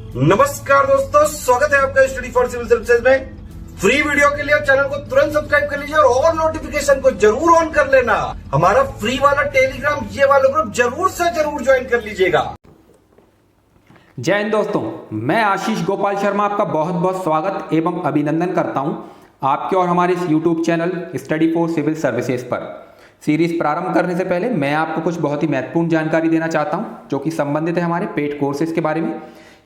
नमस्कार दोस्तों, स्वागत है आपका स्टडी फॉर सिविल सर्विसेज में। फ्री वीडियो के लिए चैनल को तुरंत सब्सक्राइब कर लीजिए और नोटिफिकेशन को जरूर ऑन कर लेना। हमारा फ्री वाला टेलीग्राम ये वाला ग्रुप जरूर से जरूर ज्वाइन कर लीजिएगा। जय हिंद दोस्तों, मैं आशीष गोपाल शर्मा आपका बहुत बहुत स्वागत एवं अभिनंदन करता हूं आपके और हमारे इस YouTube channel study for civil services पर। सीरीज प्रारंभ करने से पहले मैं आपको कुछ बहुत ही महत्वपूर्ण जानकारी देना चाहता हूं जो कि संबंधित है हमारे पेड कोर्सेज के बारे में।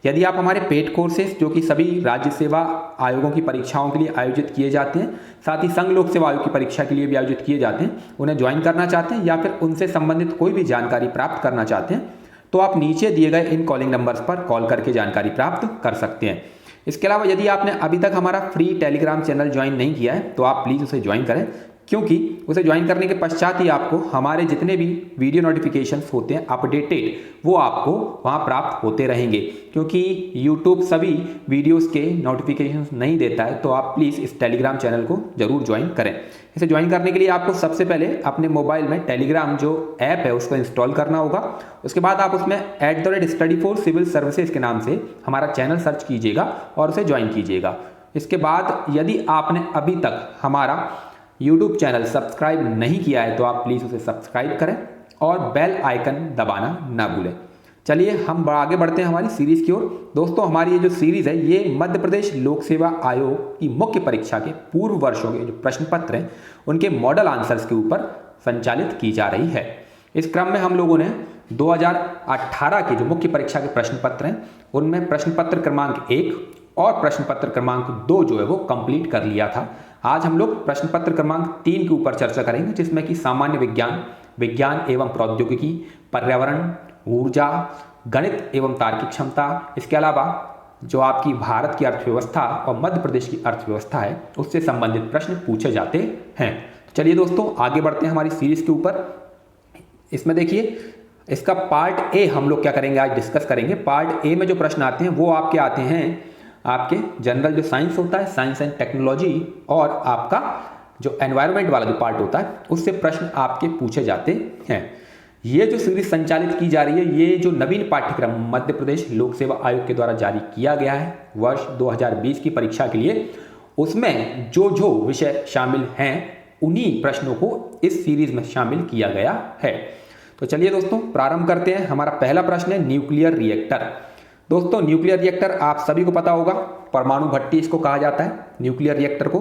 यदि आप हमारे पेड कोर्सेज जो कि सभी राज्य सेवा आयोगों की परीक्षाओं के लिए आयोजित किए जाते हैं, साथ ही संघ लोक सेवा आयोग की परीक्षा के लिए भी आयोजित किए जाते हैं, उन्हें ज्वाइन करना चाहते हैं या फिर उनसे संबंधित कोई भी जानकारी प्राप्त करना चाहते हैं तो आप नीचे दिए गए इन कॉलिंग नंबर्स पर कॉल करके जानकारी प्राप्त कर सकते हैं। इसके अलावा यदि आपने अभी तक हमारा फ्री टेलीग्राम चैनल ज्वाइन नहीं किया है तो आप प्लीज़ उसे ज्वाइन करें, क्योंकि उसे ज्वाइन करने के पश्चात ही आपको हमारे जितने भी वीडियो नोटिफिकेशंस होते हैं अपडेटेड, वो आपको वहां प्राप्त होते रहेंगे। क्योंकि यूट्यूब सभी वीडियोस के नोटिफिकेशंस नहीं देता है, तो आप प्लीज़ इस टेलीग्राम चैनल को जरूर ज्वाइन करें। इसे ज्वाइन करने के लिए आपको सबसे पहले अपने मोबाइल में टेलीग्राम जो ऐप है उसको इंस्टॉल करना होगा। उसके बाद आप उसमें @study for civil services के नाम से हमारा चैनल सर्च कीजिएगा और उसे ज्वाइन कीजिएगा। इसके बाद यदि आपने अभी तक हमारा YouTube चैनल सब्सक्राइब नहीं किया है तो आप प्लीज़ उसे सब्सक्राइब करें और बेल आइकन दबाना ना भूलें। चलिए हम आगे बढ़ते हैं हमारी सीरीज़ की ओर। दोस्तों, हमारी ये जो सीरीज़ है ये मध्य प्रदेश लोक सेवा आयोग की मुख्य परीक्षा के पूर्व वर्षों के जो प्रश्न पत्र हैं उनके मॉडल आंसर्स के ऊपर संचालित की जा रही है। इस क्रम में हम लोगों ने 2018 के जो मुख्य परीक्षा के प्रश्न पत्र हैं उनमें प्रश्न पत्र क्रमांक 1 और प्रश्न पत्र क्रमांक 2 जो है वो कंप्लीट कर लिया था। आज हम लोग प्रश्न पत्र क्रमांक 3 के ऊपर चर्चा करेंगे, जिसमें कि सामान्य विज्ञान, विज्ञान एवं प्रौद्योगिकी, पर्यावरण, ऊर्जा, गणित एवं तार्किक क्षमता, इसके अलावा जो आपकी भारत की अर्थव्यवस्था और मध्य प्रदेश की अर्थव्यवस्था है उससे संबंधित प्रश्न पूछे जाते हैं। तो चलिए दोस्तों आगे बढ़ते हैं हमारी सीरीज के ऊपर। इसमें देखिए, इसका पार्ट ए हम लोग क्या करेंगे, आज डिस्कस करेंगे। पार्ट ए में जो प्रश्न आते हैं वो आपके आते हैं आपके जनरल जो साइंस होता है, साइंस एंड टेक्नोलॉजी, और आपका जो एनवायरनमेंट वाला जो पार्ट होता है उससे प्रश्न आपके पूछे जाते हैं। ये जो सीरीज संचालित की जा रही है, ये जो नवीन पाठ्यक्रम मध्य प्रदेश लोक सेवा आयोग के द्वारा जारी किया गया है वर्ष 2020 की परीक्षा के लिए, उसमें जो जो विषय शामिल हैं उन्हीं प्रश्नों को इस सीरीज में शामिल किया गया है। तो चलिए दोस्तों प्रारंभ करते हैं। हमारा पहला प्रश्न है न्यूक्लियर रिएक्टर। दोस्तों, न्यूक्लियर रिएक्टर आप सभी को पता होगा, परमाणु भट्टी इसको कहा जाता है न्यूक्लियर रिएक्टर को,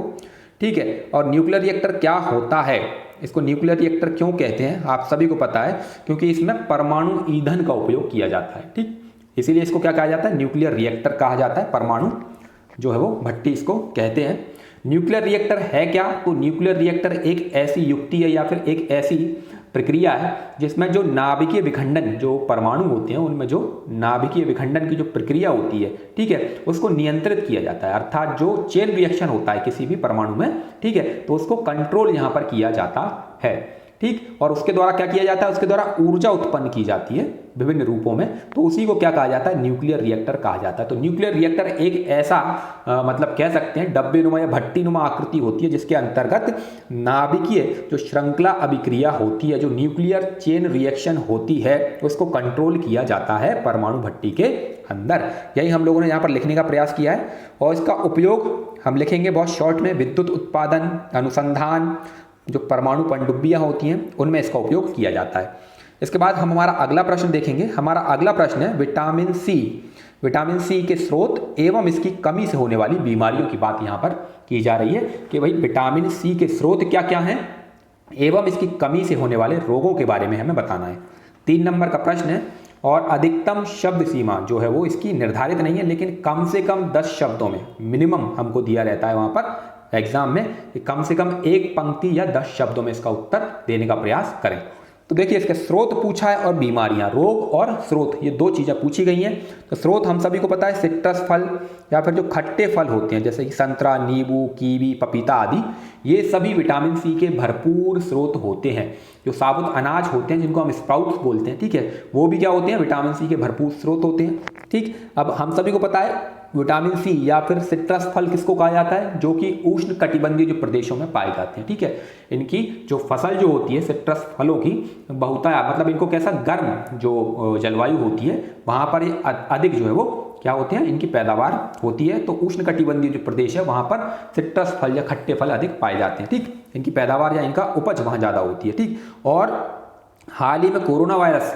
ठीक है। और न्यूक्लियर रिएक्टर क्या होता है, इसको न्यूक्लियर रिएक्टर क्यों कहते हैं आप सभी को पता है, क्योंकि इसमें परमाणु ईंधन का उपयोग किया जाता है, ठीक। इसीलिए इसको क्या कहा जाता है, न्यूक्लियर रिएक्टर कहा जाता है, परमाणु जो है वो भट्टी इसको कहते हैं। न्यूक्लियर रिएक्टर है क्या, तो न्यूक्लियर रिएक्टर एक ऐसी युक्ति है या फिर एक ऐसी प्रक्रिया है जिसमें जो नाभिकीय विखंडन, जो परमाणु होते हैं उनमें जो नाभिकीय विखंडन की जो प्रक्रिया होती है, ठीक है, उसको नियंत्रित किया जाता है। अर्थात जो चेन रिएक्शन होता है किसी भी परमाणु में, ठीक है, तो उसको कंट्रोल यहां पर किया जाता है, ठीक। और उसके द्वारा क्या किया जाता है, उसके द्वारा ऊर्जा उत्पन्न की जाती है विभिन्न रूपों में, तो उसी को क्या कहा जाता है, न्यूक्लियर रिएक्टर कहा जाता है। तो न्यूक्लियर रिएक्टर एक ऐसा मतलब कह सकते हैं डब्बे नुमा या भट्टी नुमा आकृति होती है जिसके अंतर्गत नाभिकीय जो श्रृंखला अभिक्रिया होती है, जो न्यूक्लियर चेन रिएक्शन होती है, उसको कंट्रोल किया जाता है परमाणु भट्टी के अंदर। यही हम लोगों ने यहाँ पर लिखने का प्रयास किया है और इसका उपयोग हम लिखेंगे बहुत शॉर्ट में, विद्युत उत्पादन, अनुसंधान, जो परमाणु पनडुब्बियां होती हैं उनमें इसका उपयोग किया जाता है। इसके बाद हम हमारा अगला प्रश्न देखेंगे। हमारा अगला प्रश्न है विटामिन सी। विटामिन सी के स्रोत एवं इसकी कमी से होने वाली बीमारियों की बात यहाँ पर की जा रही है कि भाई विटामिन सी के स्रोत क्या क्या हैं एवं इसकी कमी से होने वाले रोगों के बारे में हमें बताना है। 3 नंबर का प्रश्न है और अधिकतम शब्द सीमा जो है वो इसकी निर्धारित नहीं है, लेकिन कम से कम 10 शब्दों में मिनिमम हमको दिया रहता है वहां पर एग्जाम में, कम से कम 1 पंक्ति या 10 शब्दों में इसका उत्तर देने का प्रयास करें। तो देखिए, इसके स्रोत पूछा है और बीमारियां, रोग और स्रोत, ये 2 चीजें पूछी गई हैं। तो स्रोत हम सभी को पता है सिट्रस फल या फिर जो खट्टे फल होते हैं जैसे कि संतरा, नींबू, कीवी, पपीता आदि, ये सभी विटामिन सी के भरपूर स्रोत होते हैं। जो साबुत अनाज होते हैं जिनको हम स्प्राउट्स बोलते हैं, ठीक है, वो भी क्या होते हैं, विटामिन सी के भरपूर स्रोत होते हैं, ठीक। अब हम सभी को पता है विटामिन सी या फिर सिट्रस फल किसको कहा जाता है, जो कि उष्ण कटिबंधीय जो प्रदेशों में पाए जाते हैं, ठीक है। इनकी जो फसल जो होती है सिट्रस फलों की बहुतायत, मतलब इनको कैसा गर्म जो जलवायु होती है वहां पर अधिक जो है वो क्या होते हैं, इनकी पैदावार होती है। तो उष्णकटिबंधीय जो प्रदेश है वहां पर सिट्रस फल या खट्टे फल अधिक पाए जाते हैं। ठीक, इनकी पैदावार या इनका उपज वहां ज़्यादा होती है। ठीक, और हाल ही में कोरोना वायरस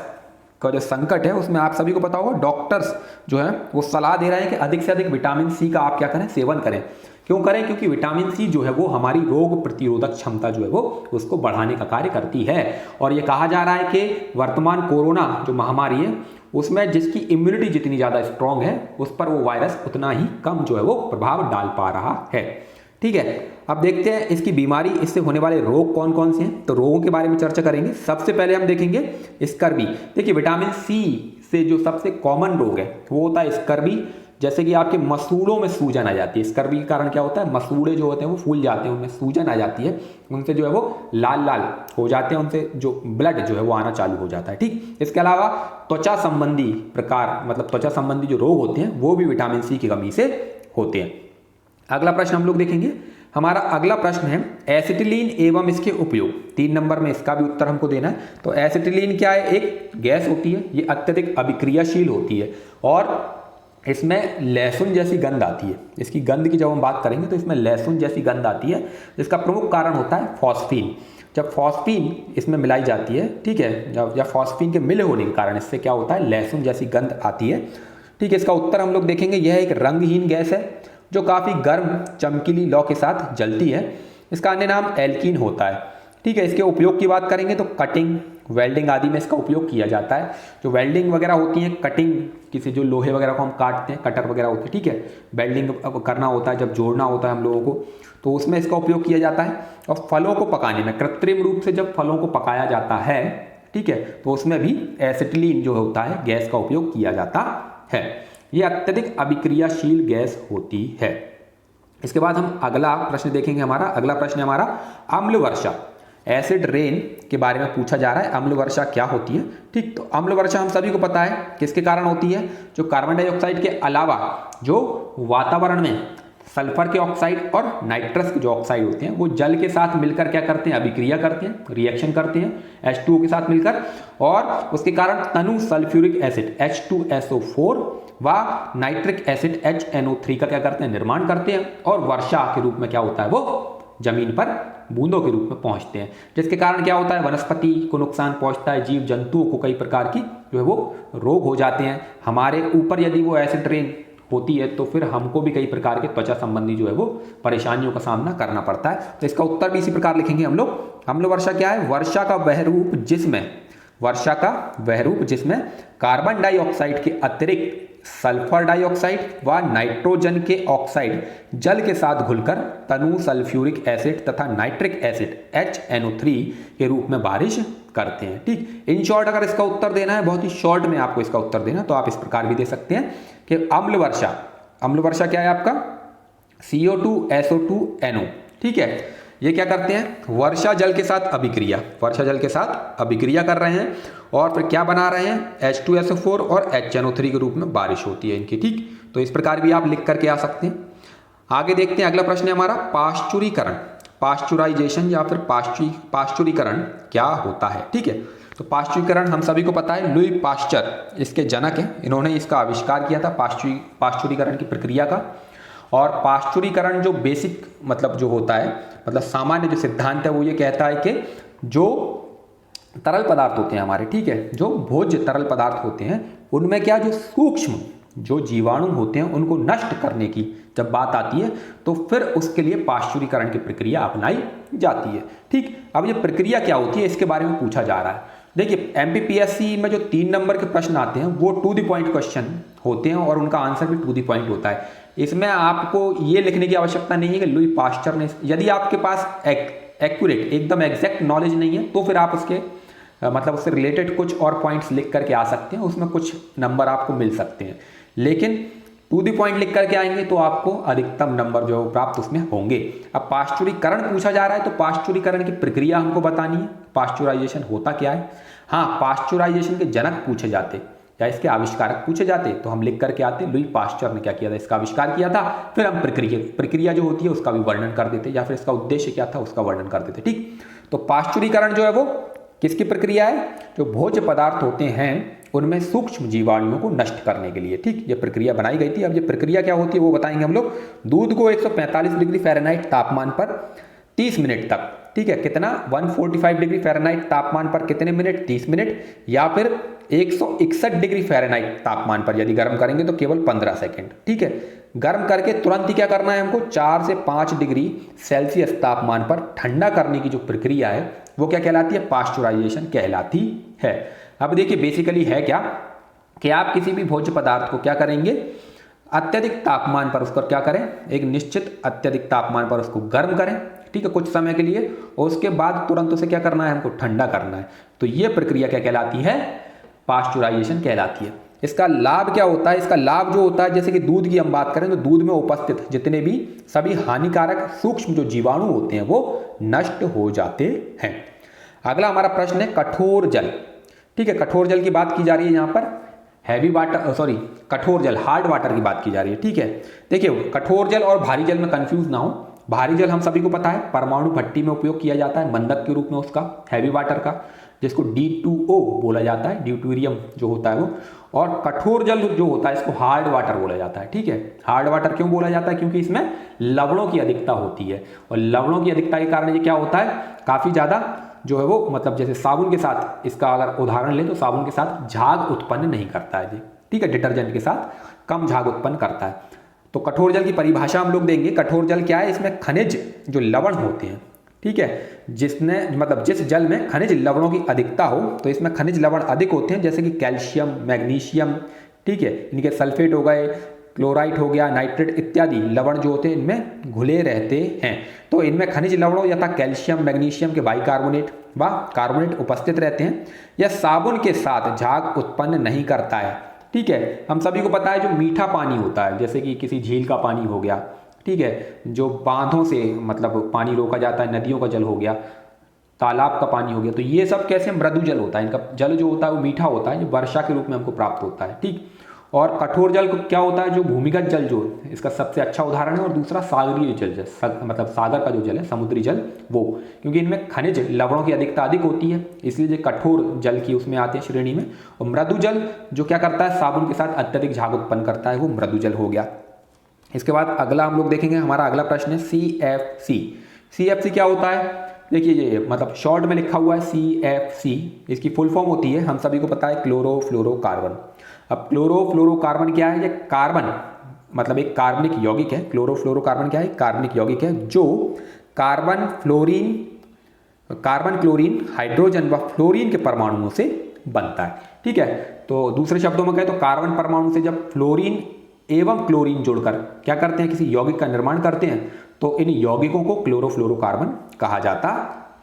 का जो संकट है उसमें आप सभी को पता होगा, डॉक्टर्स जो है वो सलाह दे रहे हैं कि अधिक से अधिक विटामिन सी का आप क्या करें, सेवन करें। क्यों करें? क्योंकि विटामिन सी जो है वो हमारी रोग प्रतिरोधक क्षमता जो है वो उसको बढ़ाने का कार्य करती है। और ये कहा जा रहा है कि वर्तमान कोरोना जो महामारी है उसमें जिसकी इम्यूनिटी जितनी ज़्यादा स्ट्रांग है उस पर वो वायरस उतना ही कम जो है वो प्रभाव डाल पा रहा है। ठीक है, अब देखते हैं इसकी बीमारी, इससे होने वाले रोग कौन कौन से हैं। तो रोगों के बारे में चर्चा करेंगे। सबसे पहले हम देखेंगे स्कर्वी। देखिए, विटामिन सी से जो सबसे कॉमन रोग है वो होता है स्कर्वी। जैसे कि आपके मसूड़ों में सूजन आ जाती है। स्कर्वी के कारण क्या होता है, मसूड़े जो होते हैं वो फूल जाते हैं, उनमें सूजन आ जाती है, उनसे जो है वो लाल लाल हो जाते हैं, उनसे जो ब्लड जो है वो आना चालू हो जाता है। ठीक, इसके अलावा त्वचा संबंधी प्रकार, मतलब त्वचा संबंधी जो रोग होते हैं वो भी विटामिन सी की कमी से होते हैं। अगला प्रश्न हम लोग देखेंगे। हमारा अगला प्रश्न है एसिटिलीन एवं इसके उपयोग। 3 नंबर में इसका भी उत्तर हमको देना है। तो एसिटिलीन क्या है, एक गैस होती है, ये अत्यधिक अभिक्रियाशील होती है और इसमें लहसुन जैसी गंध आती है। इसकी गंध की जब हम बात करेंगे तो इसमें लहसुन जैसी गंध आती है, जिसका प्रमुख कारण होता है फॉस्फीन। जब फॉस्फीन इसमें मिलाई जाती है, ठीक है, जब फॉस्फीन के मिले होने के कारण इससे क्या होता है, लहसुन जैसी गंध आती है। ठीक है, इसका उत्तर हम लोग देखेंगे। यह एक रंगहीन गैस है जो काफ़ी गर्म चमकीली लौ के साथ जलती है। इसका अन्य नाम एल्कीन होता है। ठीक है, इसके उपयोग की बात करेंगे तो कटिंग, वेल्डिंग आदि में इसका उपयोग किया जाता है। जो वेल्डिंग वगैरह होती है, कटिंग, किसी जो लोहे वगैरह को हम काटते हैं, कटर वगैरह होती है, ठीक है, वेल्डिंग करना होता है, जब जोड़ना होता है हम लोगों को, तो उसमें इसका उपयोग किया जाता है। और फलों को पकाने में, कृत्रिम रूप से जब फलों को पकाया जाता है, ठीक है, तो उसमें भी एसिटिलीन जो होता है गैस का उपयोग किया जाता है। ये अत्यधिक अभिक्रियाशील गैस होती है। इसके बाद हम अगला प्रश्न देखेंगे। हमारा अगला प्रश्न है हमारा अम्ल वर्षा, एसिड रेन के बारे में पूछा जा रहा है। अम्ल वर्षा क्या होती है? ठीक, तो अम्ल वर्षा हम सभी को पता है किसके कारण होती है। जो कार्बन डाइऑक्साइड के अलावा जो वातावरण में सल्फर के ऑक्साइड और नाइट्रस के जो ऑक्साइड होते हैं वो जल के साथ मिलकर क्या करते हैं, अभिक्रिया करते हैं, रिएक्शन करते हैं H2O के साथ मिलकर, और उसके कारण तनु सल्फ्यूरिक एसिड H2SO4 व नाइट्रिक एसिड HNO3 का क्या करते हैं, निर्माण करते हैं, और वर्षा के रूप में क्या होता है, वो जमीन पर बूंदों के रूप में पहुंचते हैं, जिसके कारण क्या होता है, वनस्पति को नुकसान पहुंचता है, जीव जंतुओं को कई प्रकार की जो है वो रोग हो जाते हैं। हमारे ऊपर यदि वो एसिड रेन होती है तो फिर हमको भी कई प्रकार के त्वचा संबंधी जो है वो परेशानियों का सामना करना पड़ता है। तो इसका उत्तर भी इसी प्रकार लिखेंगे हम लोग। अम्ल वर्षा क्या है, वर्षा का वह रूप जिसमें कार्बन डाइऑक्साइड के अतिरिक्त सल्फर डाइऑक्साइड व नाइट्रोजन के ऑक्साइड जल के साथ घुलकर तनु सल्फ्यूरिक एसिड तथा नाइट्रिक एसिड HNO3 के रूप में बारिश करते हैं। ठीक, इन शॉर्ट अगर इसका उत्तर देना है, बहुत ही शॉर्ट में आपको इसका उत्तर देना, तो आप इस प्रकार भी दे सकते हैं कि अम्ल वर्षा क्या है आपका, CO2SO2NO। ठीक है, ये क्या करते हैं, वर्षा जल के साथ अभिक्रिया कर रहे हैं और फिर क्या बना रहे हैं, H2SO4 और HNO3 के रूप में बारिश होती है इनकी। ठीक, तो इस प्रकार भी आप लिख करके आ सकते हैं। आगे देखते हैं, अगला प्रश्न है हमारा पाश्चुरीकरण, पाश्चुराइजेशन या फिर पाश्चुरीकरण क्या होता है। ठीक है, तो पाश्चुरीकरण हम सभी को पता है, लुई पाश्चर इसके जनक हैं, इन्होंने इसका आविष्कार किया था पाश्चुरीकरण की प्रक्रिया का। और पाश्चुरीकरण जो बेसिक मतलब जो होता है, मतलब सामान्य जो सिद्धांत है वो ये कहता है कि जो तरल पदार्थ होते हैं हमारे, ठीक है, जो भोज्य तरल पदार्थ होते हैं उनमें क्या जो सूक्ष्म जो जीवाणु होते हैं उनको नष्ट करने की जब बात आती है तो फिर उसके लिए पाश्चुरीकरण की प्रक्रिया अपनाई जाती है। ठीक, अब ये प्रक्रिया क्या होती है इसके बारे में पूछा जा रहा है। देखिए, MPPSC में जो 3 नंबर के प्रश्न आते हैं वो टू द पॉइंट क्वेश्चन होते हैं और उनका आंसर भी टू द पॉइंट होता है। इसमें आपको ये लिखने की आवश्यकता नहीं है कि लुई पाश्चर ने, यदि आपके पास एक्यूरेट एकदम एग्जैक्ट नॉलेज नहीं है तो फिर आप उसके मतलब उससे रिलेटेड कुछ और पॉइंट्स लिख करके आ सकते हैं, उसमें कुछ नंबर आपको मिल सकते हैं। लेकिन टू द पॉइंट लिख करके आएंगे तो आपको अधिकतम नंबर जो प्राप्त उसमें होंगे। अब पाश्चुरीकरण पूछा जा रहा है तो पाश्चुरीकरण की प्रक्रिया हमको बतानी है, पाश्चुराइजेशन होता क्या है। हाँ, पाश्चुराइजेशन के जनक पूछे जाते या इसके आविष्कारक पूछे जाते तो हम लिख करके आते लुई पाश्चर ने क्या किया था, इसका आविष्कार किया था, फिर हम प्रक्रिया जो होती है उसका भी वर्णन कर देते या फिर इसका उद्देश्य क्या था उसका वर्णन कर देते। ठीक, तो पाश्चुरीकरण जो है वो किसकी प्रक्रिया है? जो भोज्य पदार्थ होते हैं उनमें सूक्ष्म जीवाणुओं को नष्ट करने के लिए, ठीक, ये प्रक्रिया बनाई गई थी। अब ये प्रक्रिया क्या होती है वो बताएंगे हम लोग। दूध को 145 डिग्री फ़ारेनहाइट तापमान पर 30 मिनट तक, ठीक है, कितना 145 डिग्री फ़ारेनहाइट तापमान पर कितने मिनट? 30 मिनट, या फिर 161 डिग्री फ़ारेनहाइट तापमान पर यदि गर्म करेंगे तो केवल 15 सेकंड, ठीक है। गर्म करके तुरंत ही क्या करना है हमको? 4 से 5 डिग्री सेल्सियस तापमान पर ठंडा करने की जो प्रक्रिया है वो क्या कहलाती है? पास्चुराइजेशन कहलाती है। अब देखिए बेसिकली है क्या कि आप किसी भी भोज्य पदार्थ को क्या करेंगे? अत्यधिक तापमान पर उसको क्या करें? एक निश्चित अत्यधिक तापमान पर उसको गर्म करें, ठीक है, कुछ समय के लिए, और उसके बाद तुरंत उसे क्या करना है? हमको ठंडा करना है। तो ये प्रक्रिया क्या कहलाती है? पास्चुराइजेशन कहलाती है। इसका लाभ क्या होता है? इसका लाभ जो होता है, जैसे कि दूध की हम बात करें तो दूध में उपस्थित जितने भी सभी हानिकारक सूक्ष्म जो जीवाणु होते हैं वो नष्ट हो जाते हैं। अगला हमारा प्रश्न है कठोर जल, ठीक है। कठोर जल की बात की जा रही है यहाँ पर, हैवी वाटर, सॉरी, कठोर जल, हार्ड वाटर की बात की जा रही है, ठीक है। देखिए कठोर जल और भारी जल में कंफ्यूज ना हो। भारी जल हम सभी को पता है परमाणु भट्टी में उपयोग किया जाता है बंधक के रूप में उसका, हैवी वाटर का, जिसको D2O बोला जाता है, ड्यूटेरियम जो होता है वो। और कठोर जल जो होता है इसको हार्ड वाटर बोला जाता है, ठीक है। हार्ड वाटर क्यों बोला जाता है? क्योंकि इसमें लवणों की अधिकता होती है, और लवणों की अधिकता के कारण ये क्या होता है? काफ़ी ज़्यादा जो है वो, मतलब जैसे साबुन के साथ, इसका अगर उदाहरण लें तो साबुन के साथ झाग उत्पन्न नहीं करता है जी, ठीक है। डिटर्जेंट के साथ कम झाग उत्पन्न करता है। तो कठोर जल की परिभाषा हम लोग देंगे। कठोर जल क्या है? इसमें खनिज जो लवण होते हैं, ठीक है, जिसने मतलब जिस जल में खनिज लवणों की अधिकता हो, तो इसमें खनिज लवण अधिक होते हैं, जैसे कि कैल्शियम, मैग्नीशियम, ठीक है, इनके सल्फेट हो गए, क्लोराइड हो गया, नाइट्रेट इत्यादि लवण जो होते हैं इनमें घुले रहते हैं। तो इनमें खनिज लवणों यथा कैल्शियम, मैग्नीशियम के बाइकार्बोनेट व कार्बोनेट उपस्थित रहते हैं। यह साबुन के साथ झाग उत्पन्न नहीं करता है, ठीक है। हम सभी को पता है जो मीठा पानी होता है, जैसे कि किसी झील का पानी हो गया, ठीक है, जो बांधों से मतलब पानी रोका जाता है, नदियों का जल हो गया, तालाब का पानी हो गया, तो ये सब कैसे? मृदु जल होता है। इनका जल जो होता है वो मीठा होता है, जो वर्षा के रूप में हमको प्राप्त होता है, ठीक। और कठोर जल को क्या होता है? जो भूमिगत जल जो इसका सबसे अच्छा उदाहरण है। और दूसरा सागरीय जल, मतलब सागर का जो जल है, समुद्री जल, वो, क्योंकि इनमें खनिज लवणों की अधिकता अधिक होती है, इसलिए ये कठोर जल की उसमें आते हैं श्रेणी में। और मृदु जल जो क्या करता है? साबुन के साथ अत्यधिक झाग उत्पन्न करता है, वो मृदु जल हो गया। इसके बाद अगला हम लोग देखेंगे, हमारा अगला प्रश्न है CFC। CFC क्या होता है? देखिए ये मतलब शॉर्ट में लिखा हुआ है CFC, इसकी फुल फॉर्म होती है, हम सभी को पता है, क्लोरोफ्लोरोकार्बन। अब क्लोरोफ्लोरोकार्बन क्या है? ये कार्बन मतलब एक कार्बनिक यौगिक है। क्लोरोफ्लोरोकार्बन क्या है? कार्बनिक यौगिक है जो कार्बन, क्लोरीन, हाइड्रोजन व फ्लोरीन के परमाणुओं से बनता है, ठीक है। तो दूसरे शब्दों में कहें तो कार्बन परमाणु से जब फ्लोरीन एवं क्लोरीन जोड़कर क्या करते हैं? किसी यौगिक का निर्माण करते हैं, तो इन यौगिकों को क्लोरोफ्लोरोकार्बन कहा जाता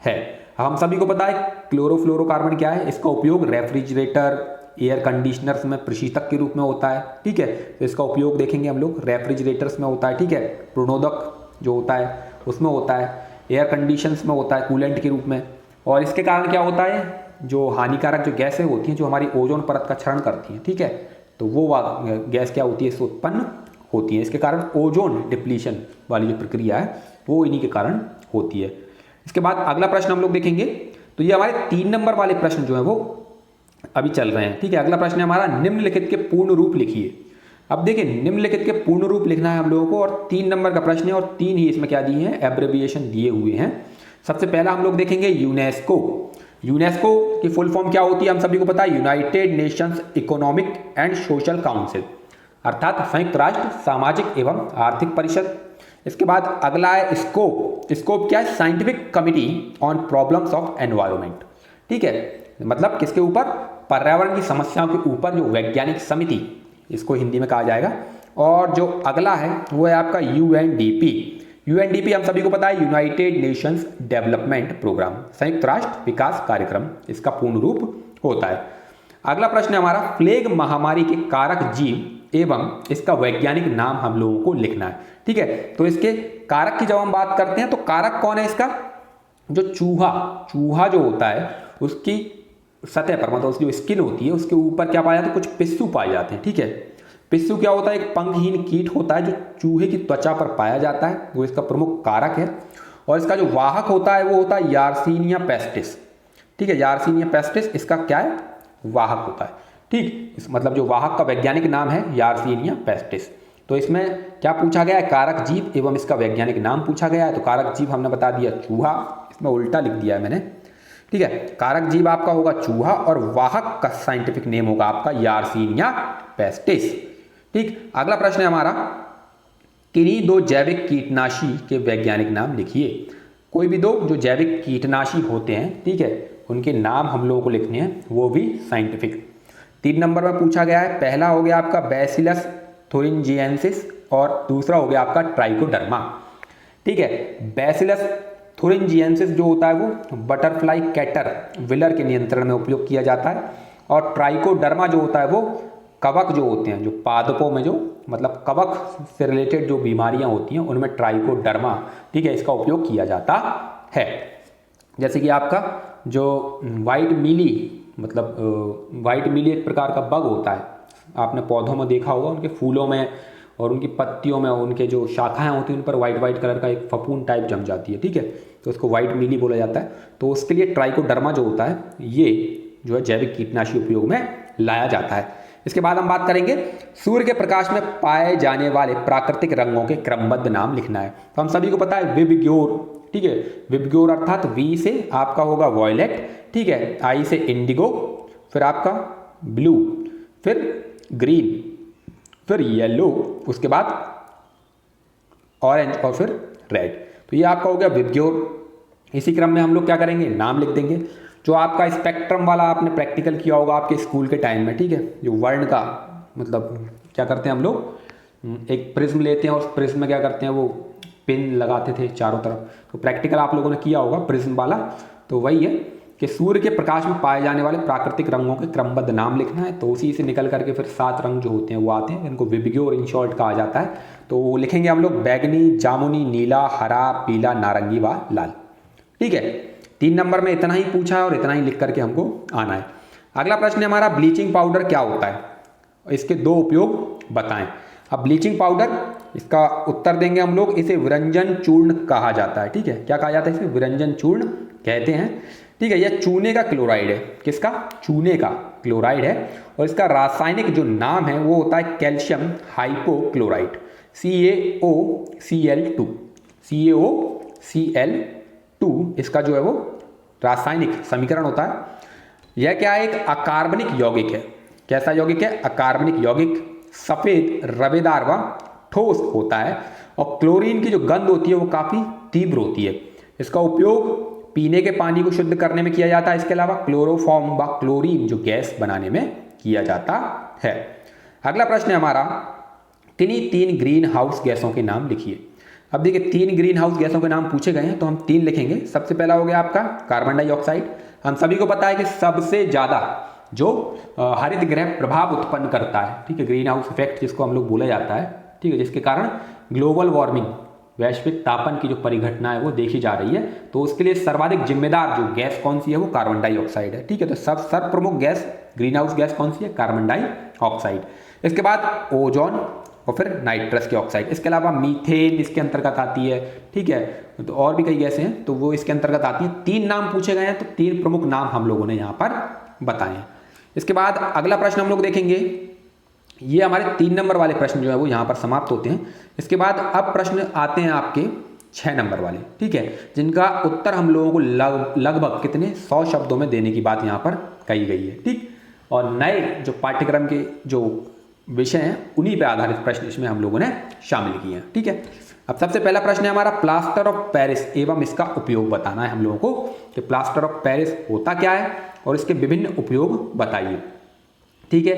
है। हम सभी को पता है क्लोरोफ्लोरोकार्बन क्या है? इसका उपयोग रेफ्रिजरेटर, एयर कंडीशनर्स में प्रशीतक के रूप में होता है, ठीक है। तो इसका उपयोग देखेंगे हम लोग रेफ्रिजरेटर्स में होता है, ठीक है, प्रणोदक जो होता है उसमें होता है, एयर कंडीशंस में होता है कूलेंट के रूप में। और इसके कारण क्या होता है? जो हानिकारक जो गैसें होती हैं जो हमारी ओजोन परत का क्षरण करती हैं, ठीक है, तो वो गैस क्या होती है? इससे उत्पन्न होती है। इसके कारण ओजोन डिप्लीशन वाली जो प्रक्रिया है वो इन्हीं के कारण होती है। इसके बाद अगला प्रश्न हम लोग देखेंगे, तो ये हमारे 3 नंबर वाले प्रश्न जो है वो अभी चल रहे हैं, ठीक है। अगला प्रश्न है हमारा, निम्नलिखित के पूर्ण रूप लिखिए। अब देखिए निम्नलिखित के पूर्ण रूप लिखना है हम लोगों को, और 3 नंबर का प्रश्न है, और 3 ही इसमें क्या दिए हैं? एब्रिविएशन दिए हुए हैं। सबसे पहला हम लोग देखेंगे यूनेस्को। यूनेस्को की फुल फॉर्म क्या होती है? हम सभी को पता है, United Nations economic and social council, अर्थात संयुक्त राष्ट्र सामाजिक एवं आर्थिक परिषद। इसके बाद अगला है स्कोप। स्कोप क्या है? Scientific committee on problems of environment, ठीक है, मतलब किसके ऊपर? पर्यावरण की समस्याओं के ऊपर जो वैज्ञानिक समिति, इसको हिंदी में कहा जाएगा। और जो अगला है वो है आपका UNDP। UNDP हम सभी को पता है, यूनाइटेड नेशंस डेवलपमेंट प्रोग्राम, संयुक्त राष्ट्र विकास कार्यक्रम, इसका पूर्ण रूप होता है। अगला प्रश्न है हमारा, प्लेग महामारी के कारक जीव एवं इसका वैज्ञानिक नाम हम लोगों को लिखना है, ठीक है। तो इसके कारक की जब हम बात करते हैं तो कारक कौन है इसका? जो चूहा जो होता है उसकी सतह पर, मतलब उसकी जो स्किन होती है उसके ऊपर क्या पाया जाता है? कुछ पिस्सू पाए जाते हैं, ठीक है। पिस्सू क्या होता है? एक पंखहीन कीट होता है जो चूहे की त्वचा पर पाया जाता है, वो इसका प्रमुख कारक है। और इसका जो वाहक होता है वो होता है यार्सिनिया पेस्टिस, ठीक है। यार्सिनिया पेस्टिस इसका क्या है, वाहक होता है। ठीक, मतलब जो वाहक का वैज्ञानिक नाम है यार्सिनिया पेस्टिस। तो इसमें क्या पूछा गया है, कारक जीव एवं इसका वैज्ञानिक नाम पूछा गया है। तो कारक जीव हमने बता दिया चूहा, इसमें उल्टा लिख दिया है मैंने। ठीक है, कारक जीव आपका होगा चूहा और वाहक का साइंटिफिक नेम होगा आपका यार्सिनिया पेस्टिस। ठीक, अगला प्रश्न है हमारा, किन्हीं दो जैविक कीटनाशी के वैज्ञानिक नाम लिखिए। कोई भी दो जो जैविक कीटनाशी होते हैं, ठीक है, उनके नाम हम लोगों को लिखने हैं, वो भी साइंटिफिक। 3 नंबर में पूछा गया है, पहला हो गया आपका बैसिलस थुरिंजिएंसिस और दूसरा हो गया आपका ट्राइकोडर्मा। ठीक है, बैसिलस थुरिंजिएंसिस जो होता है वो बटरफ्लाई कैटर विलर के नियंत्रण में उपयोग किया जाता है, और ट्राइकोडर्मा जो होता है वो कवक जो होते हैं, जो पादपों में जो मतलब कवक से रिलेटेड जो बीमारियां होती हैं उनमें ट्राइकोडर्मा, ठीक है, इसका उपयोग किया जाता है। जैसे कि आपका जो वाइट मीली, मतलब वाइट मीली एक प्रकार का बग होता है, आपने पौधों में देखा होगा, उनके फूलों में और उनकी पत्तियों में उनके जो शाखाएं होती हैं उन पर वाइट वाइट कलर का एक फफूंद टाइप जम जाती है। ठीक है, तो उसको वाइट मीली बोला जाता है। तो उसके लिए ट्राइकोडर्मा जो होता है ये जो है जैविक कीटनाशी उपयोग में लाया जाता है। इसके बाद हम बात करेंगे सूर्य के प्रकाश में पाए जाने वाले प्राकृतिक रंगों के क्रमबद्ध नाम लिखना है। तो हम सभी को पता है विबग्योर, ठीक है, विबग्योर अर्थात वी से आपका होगा वॉयलेट, ठीक है, आई से इंडिगो, फिर आपका ब्लू, फिर ग्रीन, फिर येलो, उसके बाद ऑरेंज और फिर रेड। तो ये आपका हो गया विबग्योर। इसी क्रम में हम लोग क्या करेंगे, नाम लिख देंगे। जो आपका स्पेक्ट्रम वाला आपने प्रैक्टिकल किया होगा आपके स्कूल के टाइम में, ठीक है, जो वर्ण का मतलब क्या करते हैं हम लोग, एक प्रिज्म लेते हैं और उस प्रिज्म में क्या करते हैं वो पिन लगाते थे चारों तरफ। तो प्रैक्टिकल आप लोगों ने किया होगा प्रिज्म वाला। तो वही है कि सूर्य के प्रकाश में पाए जाने वाले प्राकृतिक रंगों के क्रमबद्ध नाम लिखना है। तो उसी से निकल करके फिर 7 रंग जो होते हैं वो आते हैं, इनको विबग्योर इन शॉर्ट कहा जाता है। तो वो लिखेंगे हम लोग बैगनी, जामुनी, नीला, हरा, पीला, नारंगी व लाल। ठीक है, 3 नंबर में इतना ही पूछा है और इतना ही लिख करके हमको आना है। अगला प्रश्न है हमारा, ब्लीचिंग पाउडर क्या होता है, इसके 2 उपयोग बताएं। अब ब्लीचिंग पाउडर, इसका उत्तर देंगे हम लोग, इसे विरंजन चूर्ण कहा जाता है। ठीक है, क्या कहा जाता है इसे, विरंजन चूर्ण कहते हैं। ठीक है, यह चूने का क्लोराइड है। किसका, चूने का क्लोराइड है। और इसका रासायनिक जो नाम है वो होता है कैल्शियम हाइपोक्लोराइड, CaOCl2। CaOCl2 इसका जो है वो रासायनिक समीकरण होता है। यह क्या है, एक अकार्बनिक यौगिक है। कैसा यौगिक है, अकार्बनिक यौगिक, सफेद, रवेदार व ठोस होता है। और क्लोरीन की जो गंध होती है वो काफी तीव्र होती है। इसका उपयोग पीने के पानी को शुद्ध करने में किया जाता है। इसके अलावा क्लोरोफॉर्म व क्लोरीन जो गैस बनाने में किया जाता है। अगला प्रश्न है हमारा, किन्हीं 3 ग्रीन हाउस गैसों के नाम लिखिए। अब देखिए 3 ग्रीन हाउस गैसों के नाम पूछे गए हैं तो हम 3 लिखेंगे। सबसे पहला हो गया आपका कार्बन डाइऑक्साइड। हम सभी को पता है कि सबसे ज्यादा जो हरित गृह प्रभाव उत्पन्न करता है, ठीक है, ग्रीन हाउस इफेक्ट जिसको हम लोग बोला जाता है, ठीक है, जिसके कारण ग्लोबल वार्मिंग, वैश्विक तापन की जो परिघटना है वो देखी जा रही है। तो उसके लिए सर्वाधिक जिम्मेदार जो गैस कौन सी है वो कार्बन डाइऑक्साइड है। ठीक है, तो सब प्रमुख गैस ग्रीन हाउस गैस कौन सी है, कार्बन डाइऑक्साइड। इसके बाद ओजोन और फिर नाइट्रस के ऑक्साइड। इसके अलावा मीथेन इसके अंतर्गत आती है। ठीक है, तो और भी कई गैसें हैं तो वो इसके अंतर्गत आती हैं। 3 नाम पूछे गए हैं तो 3 प्रमुख नाम हम लोगों ने यहाँ पर बताए हैं। इसके बाद अगला प्रश्न हम लोग देखेंगे, ये हमारे 3 नंबर वाले प्रश्न जो है वो यहाँ पर समाप्त होते हैं। इसके बाद अब प्रश्न आते हैं आपके 6 नंबर वाले, ठीक है, जिनका उत्तर हम लोगों को लगभग कितने 100 शब्दों में देने की बात यहाँ पर कही गई है। ठीक, और नए जो पाठ्यक्रम के जो विषय हैं उन्हीं पर आधारित प्रश्न इसमें हम लोगों ने शामिल किए हैं। ठीक है, अब सबसे पहला प्रश्न है हमारा, प्लास्टर ऑफ पेरिस एवं इसका उपयोग बताना है हम लोगों को कि प्लास्टर ऑफ पेरिस होता क्या है और इसके विभिन्न उपयोग बताइए। ठीक है,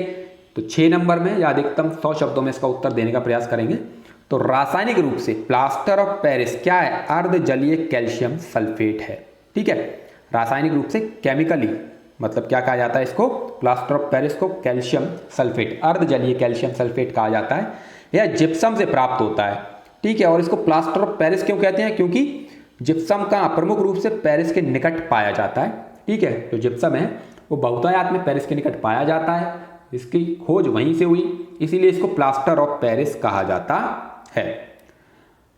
तो 6 नंबर में या अधिकतम 100 शब्दों में इसका उत्तर देने का प्रयास करेंगे। तो रासायनिक रूप से प्लास्टर ऑफ पेरिस क्या है, अर्ध जलीय कैल्शियम सल्फेट है। ठीक है, रासायनिक रूप से केमिकली मतलब क्या कहा जाता है इसको, प्लास्टर ऑफ पेरिस को कैल्शियम सल्फेट, अर्ध जलीय कैल्शियम सल्फेट कहा जाता है। यह जिप्सम से प्राप्त होता है। ठीक है, और इसको प्लास्टर ऑफ पेरिस क्यों कहते हैं, क्योंकि जिप्सम का प्रमुख रूप से पेरिस के निकट पाया जाता है। ठीक है, जो जिप्सम है वो बहुतायत में पेरिस के निकट पाया जाता है, इसकी खोज वहीं से हुई, इसीलिए इसको प्लास्टर ऑफ पेरिस कहा जाता है।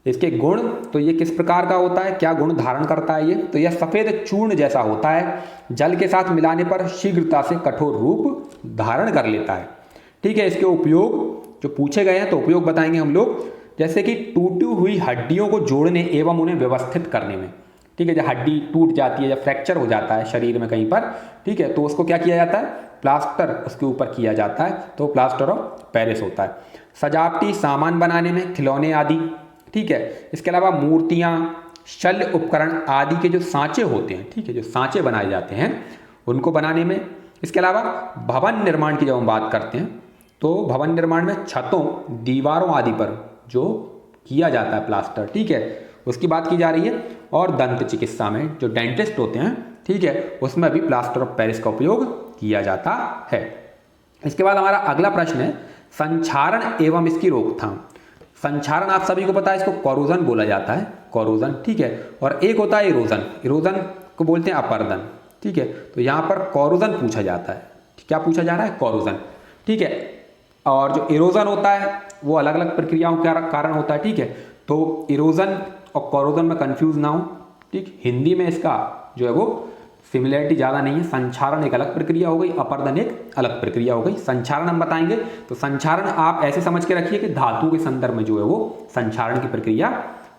इसके गुण, तो ये किस प्रकार का होता है, क्या गुण धारण करता है ये, तो यह सफ़ेद चूर्ण जैसा होता है, जल के साथ मिलाने पर शीघ्रता से कठोर रूप धारण कर लेता है। ठीक है, इसके उपयोग जो पूछे गए हैं तो उपयोग बताएंगे हम लोग, जैसे कि टूटी हुई हड्डियों को जोड़ने एवं उन्हें व्यवस्थित करने में। ठीक है, जब हड्डी टूट जाती है या फ्रैक्चर हो जाता है शरीर में कहीं पर, ठीक है, तो उसको क्या किया जाता है, प्लास्टर उसके ऊपर किया जाता है, तो प्लास्टर ऑफ पेरिस होता है। सजावटी सामान बनाने में, खिलौने आदि। ठीक है, इसके अलावा मूर्तियाँ, शल्य उपकरण आदि के जो सांचे होते हैं, ठीक है, जो सांचे बनाए जाते हैं उनको बनाने में। इसके अलावा भवन निर्माण की जब हम बात करते हैं तो भवन निर्माण में छतों, दीवारों आदि पर जो किया जाता है प्लास्टर, ठीक है, उसकी बात की जा रही है। और दंत चिकित्सा में जो डेंटिस्ट होते हैं, ठीक है, उसमें भी प्लास्टर ऑफ पेरिस का उपयोग किया जाता है। इसके बाद हमारा अगला प्रश्न है संक्षारण एवं इसकी रोकथाम। संक्षारण आप सभी को पता है, इसको कोरोजन बोला जाता है, कोरोजन, ठीक है, और एक होता है इरोजन, इरोजन को बोलते हैं अपरदन। ठीक है, तो यहाँ पर कोरोजन पूछा जाता है, क्या पूछा जा रहा है, कोरोजन। ठीक है, और जो इरोजन होता है वो अलग अलग प्रक्रियाओं के कारण होता है। ठीक है, तो इरोजन और कोरोजन में कंफ्यूज ना हो। ठीक, हिंदी में इसका जो है वो सिमिलरिटी ज़्यादा नहीं है। संक्षारण एक अलग प्रक्रिया हो गई, अपरदन एक अलग प्रक्रिया हो गई। संक्षारण हम बताएंगे तो संक्षारण आप ऐसे समझ के रखिए कि धातु के संदर्भ में जो है वो संक्षारण की प्रक्रिया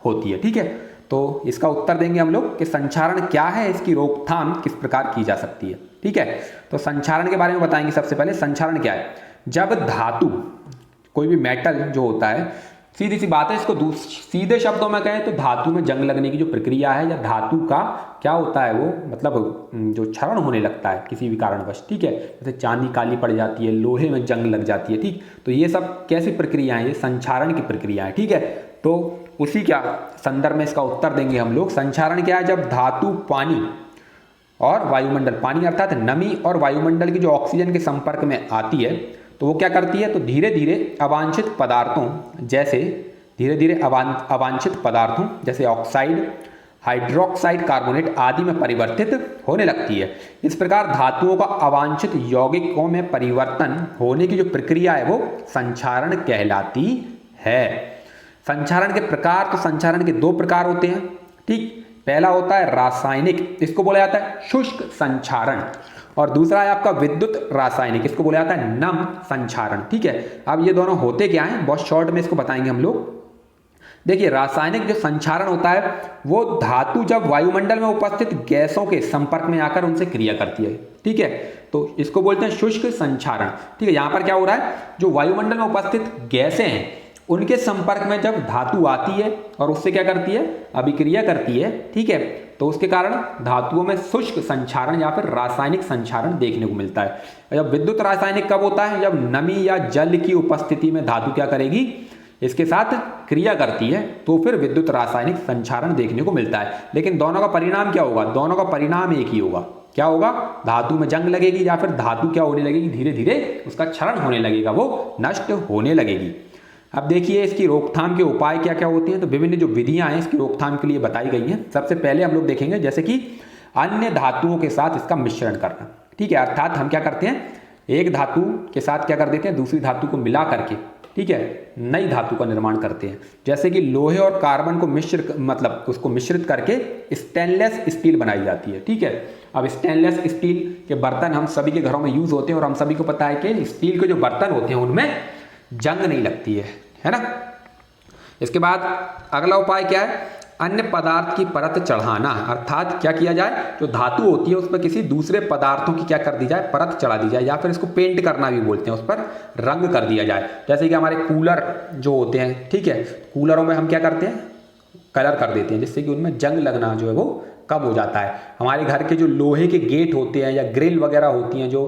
होती है। ठीक है, तो इसका उत्तर देंगे हम लोग कि संक्षारण क्या है, इसकी रोकथाम किस प्रकार की जा सकती है। ठीक है, तो संक्षारण के बारे में बताएंगे। सबसे पहले संक्षारण क्या है, जब धातु, कोई भी मेटल जो होता है, सीधी सी बात है, इसको सीधे शब्दों में कहें तो धातु में जंग लगने की जो प्रक्रिया है, या धातु का क्या होता है वो, मतलब जो क्षरण होने लगता है किसी भी कारणवश। ठीक है, जैसे चांदी काली पड़ जाती है, लोहे में जंग लग जाती है। ठीक, तो ये सब कैसी प्रक्रियाएं, ये संक्षारण की प्रक्रिया है। ठीक है, तो उसी क्या संदर्भ में इसका उत्तर देंगे हम लोग। संक्षारण क्या है, जब धातु पानी और वायुमंडल, पानी अर्थात नमी और वायुमंडल की जो ऑक्सीजन के संपर्क में आती है तो वो क्या करती है, तो धीरे धीरे अवांछित पदार्थों जैसे ऑक्साइड, हाइड्रोक्साइड, कार्बोनेट आदि में परिवर्तित होने लगती है। इस प्रकार धातुओं का अवांछित यौगिकों में परिवर्तन होने की जो प्रक्रिया है वो संक्षारण कहलाती है। संक्षारण के प्रकार, तो संक्षारण के दो प्रकार होते हैं। ठीक, पहला होता है रासायनिक, इसको बोला जाता है शुष्क संक्षारण, और दूसरा है आपका विद्युत रासायनिक, इसको बोला जाता है नम संक्षारण। ठीक है, अब ये दोनों होते क्या हैं, बहुत शॉर्ट में इसको बताएंगे हम लोग। देखिए, रासायनिक जो संक्षारण होता है वो धातु जब वायुमंडल में उपस्थित गैसों के संपर्क में आकर उनसे क्रिया करती है। ठीक है, तो इसको बोलते हैं शुष्क संक्षारण। ठीक है, यहाँ पर क्या हो रहा है, जो वायुमंडल में उपस्थित गैसें हैं उनके संपर्क में जब धातु आती है और उससे क्या करती है, अभिक्रिया करती है। ठीक है, तो उसके कारण धातुओं में शुष्क संक्षारण या फिर रासायनिक संक्षारण देखने को मिलता है। जब विद्युत रासायनिक कब होता है, जब नमी या जल की उपस्थिति में धातु क्या करेगी, इसके साथ क्रिया करती है, तो फिर विद्युत रासायनिक संक्षारण देखने को मिलता है। लेकिन दोनों का परिणाम क्या होगा, दोनों का परिणाम एक ही होगा। क्या होगा, धातु में जंग लगेगी या फिर धातु क्या होने लगेगी, धीरे धीरे उसका क्षरण होने लगेगा, वो नष्ट होने लगेगी। अब देखिए इसकी रोकथाम के उपाय क्या क्या होते हैं, तो विभिन्न जो विधियां हैं इसकी रोकथाम के लिए बताई गई हैं। सबसे पहले हम लोग देखेंगे जैसे कि अन्य धातुओं के साथ इसका मिश्रण करना। ठीक है, अर्थात हम क्या करते हैं, एक धातु के साथ क्या कर देते हैं, दूसरी धातु को मिला करके, ठीक है, नई धातु का निर्माण करते हैं। जैसे कि लोहे और कार्बन को उसको मिश्रित करके स्टेनलेस स्टील बनाई जाती है। ठीक है, अब स्टेनलेस स्टील के बर्तन हम सभी के घरों में यूज होते हैं और हम सभी को पता है कि स्टील के जो बर्तन होते हैं उनमें जंग नहीं लगती है ना। इसके बाद अगला उपाय क्या है, अन्य पदार्थ की परत चढ़ाना, अर्थात क्या किया जाए, जो धातु होती है उस पर किसी दूसरे पदार्थों की क्या कर दी जाए, परत चढ़ा दी जाए, या फिर इसको पेंट करना भी बोलते हैं, उस पर रंग कर दिया जाए। जैसे कि हमारे कूलर जो होते हैं, ठीक है, कूलरों में हम क्या करते हैं, कलर कर देते हैं, जिससे कि उनमें जंग लगना जो है वो कम हो जाता है। हमारे घर के जो लोहे के गेट होते हैं या ग्रिल वगैरह होती हैं जो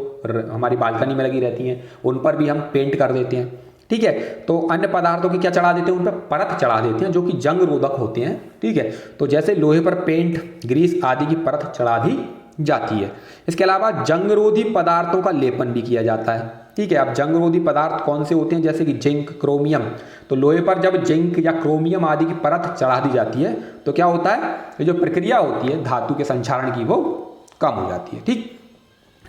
हमारी बालकनी में लगी रहती हैं, उन पर भी हम पेंट कर देते हैं। ठीक है, तो अन्य पदार्थों की क्या चढ़ा देते हैं, उन पर परत चढ़ा देते हैं जो कि जंग रोधक होते हैं। ठीक है, तो जैसे लोहे पर पेंट, ग्रीस आदि की परत चढ़ा दी जाती है। इसके अलावा जंगरोधी पदार्थों का लेपन भी किया जाता है। ठीक है, अब जंगरोधी पदार्थ कौन से होते हैं, जैसे कि जिंक, क्रोमियम, तो लोहे पर जब जिंक या क्रोमियम आदि की परत चढ़ा दी जाती है तो क्या होता है, ये जो प्रक्रिया होती है धातु के संक्षारण की वो कम हो जाती है। ठीक,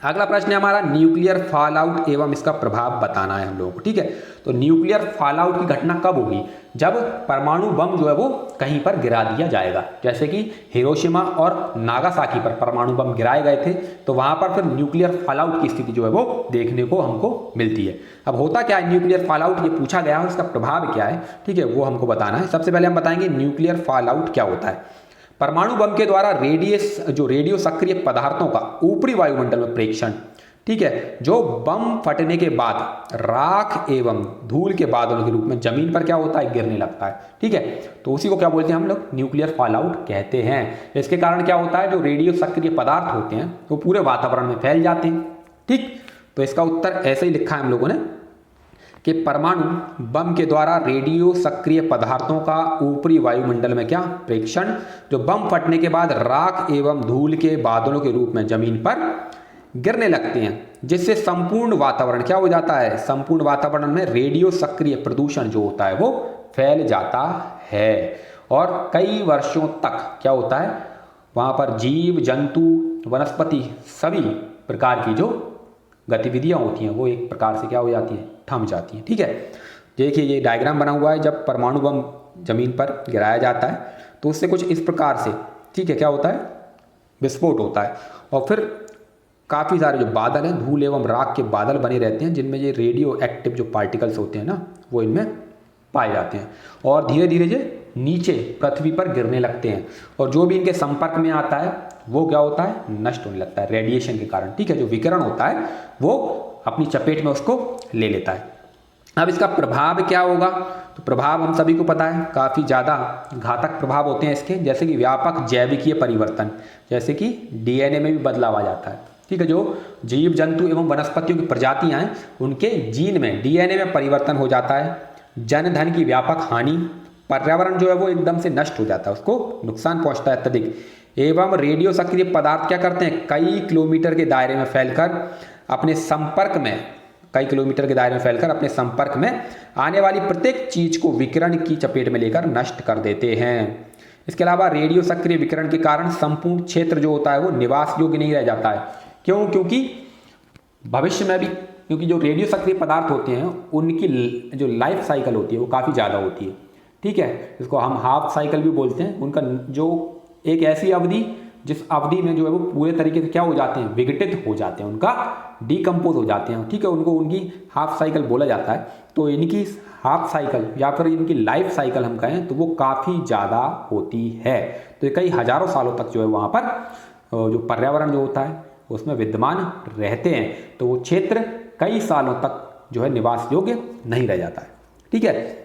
अगला प्रश्न है हमारा न्यूक्लियर फॉल आउट एवं इसका प्रभाव बताना है हम लोगों को। ठीक है, तो न्यूक्लियर फॉल आउट की घटना कब होगी? जब परमाणु बम जो है वो कहीं पर गिरा दिया जाएगा। जैसे कि हिरोशिमा और नागासाकी पर परमाणु बम गिराए गए थे, तो वहां पर फिर न्यूक्लियर फॉल आउट की स्थिति जो है वो देखने को हमको मिलती है। अब होता क्या है न्यूक्लियर फॉल आउट, ये पूछा गया है, इसका प्रभाव क्या है, ठीक है, वो हमको बताना है। सबसे पहले हम बताएंगे न्यूक्लियर फॉल आउट क्या होता है। परमाणु बम के द्वारा रेडियो सक्रिय पदार्थों का ऊपरी वायुमंडल में प्रेक्षण, ठीक है, जो बम फटने के बाद राख एवं धूल के बादलों के रूप में जमीन पर क्या होता है, गिरने लगता है। ठीक है, तो उसी को क्या बोलते हैं हम लोग, न्यूक्लियर फॉल आउट कहते हैं। इसके कारण क्या होता है, जो रेडियो सक्रिय पदार्थ होते हैं वो पूरे वातावरण में फैल जाते हैं। ठीक, तो इसका उत्तर ऐसे ही लिखा है हम लोगों ने कि परमाणु बम के द्वारा रेडियो सक्रिय पदार्थों का ऊपरी वायुमंडल में क्या प्रेक्षण, जो बम फटने के बाद राख एवं धूल के बादलों के रूप में जमीन पर गिरने लगते हैं, जिससे संपूर्ण वातावरण क्या हो जाता है, संपूर्ण वातावरण में रेडियो सक्रिय प्रदूषण जो होता है वो फैल जाता है और कई वर्षों तक क्या होता है, वहां पर जीव जंतु वनस्पति सभी प्रकार की जो गतिविधियां होती हैं वो एक प्रकार से क्या हो जाती हैं, थम जाती हैं। ठीक है, देखिए ये डायग्राम बना हुआ है, जब परमाणु बम जमीन पर गिराया जाता है तो उससे कुछ इस प्रकार से, ठीक है, क्या होता है, विस्फोट होता है और फिर काफ़ी सारे जो बादल हैं, धूल एवं राख के बादल बने रहते हैं, जिनमें ये रेडियो एक्टिव जो पार्टिकल्स होते हैं ना वो इनमें पाए जाते हैं और धीरे धीरे ये नीचे पृथ्वी पर गिरने लगते हैं और जो भी इनके संपर्क में आता है वो क्या होता है, नष्ट होने लगता है रेडिएशन के कारण। ठीक है, जो विकिरण होता है वो अपनी चपेट में उसको ले लेता है। अब इसका प्रभाव क्या होगा, तो प्रभाव हम सभी को पता है काफ़ी ज़्यादा घातक प्रभाव होते हैं इसके, जैसे कि व्यापक जैविकीय परिवर्तन, जैसे कि डीएनए में भी बदलाव आ जाता है। ठीक है, जो जीव जंतु एवं वनस्पतियों की प्रजातियां हैं उनके जीन में डीएनए में परिवर्तन हो जाता है, जनधन की व्यापक हानि, पर्यावरण जो है वो एकदम से नष्ट हो जाता है, उसको नुकसान पहुंचता है अत्यधिक, एवं रेडियो सक्रिय पदार्थ क्या करते हैं, कई किलोमीटर के दायरे में फैलकर अपने संपर्क में, कई किलोमीटर के दायरे में फैलकर अपने संपर्क में आने वाली प्रत्येक चीज को विकिरण की चपेट में लेकर नष्ट कर देते हैं। इसके अलावा रेडियो सक्रिय विकिरण के कारण संपूर्ण क्षेत्र जो होता है वो निवास योग्य नहीं रह जाता है। क्यों? क्योंकि भविष्य में भी, क्योंकि जो रेडियो सक्रिय पदार्थ होते हैं उनकी जो लाइफ साइकिल होती है वो काफ़ी ज़्यादा होती है। ठीक है, इसको हम हाफ साइकिल भी बोलते हैं। उनका जो एक ऐसी अवधि जिस अवधि में जो है वो पूरे तरीके से क्या हो जाते हैं, विघटित हो जाते हैं, उनका डिकम्पोज हो जाते हैं। ठीक है, उनको उनकी हाफ साइकिल बोला जाता है। तो इनकी हाफ साइकिल या फिर इनकी लाइफ साइकिल हम कहें तो वो काफ़ी ज़्यादा होती है। तो कई हजारों सालों तक जो है वहाँ पर जो पर्यावरण जो होता है उसमें विद्यमान रहते हैं, तो वो क्षेत्र कई सालों तक जो है निवास योग्य नहीं रह जाता है। ठीक है,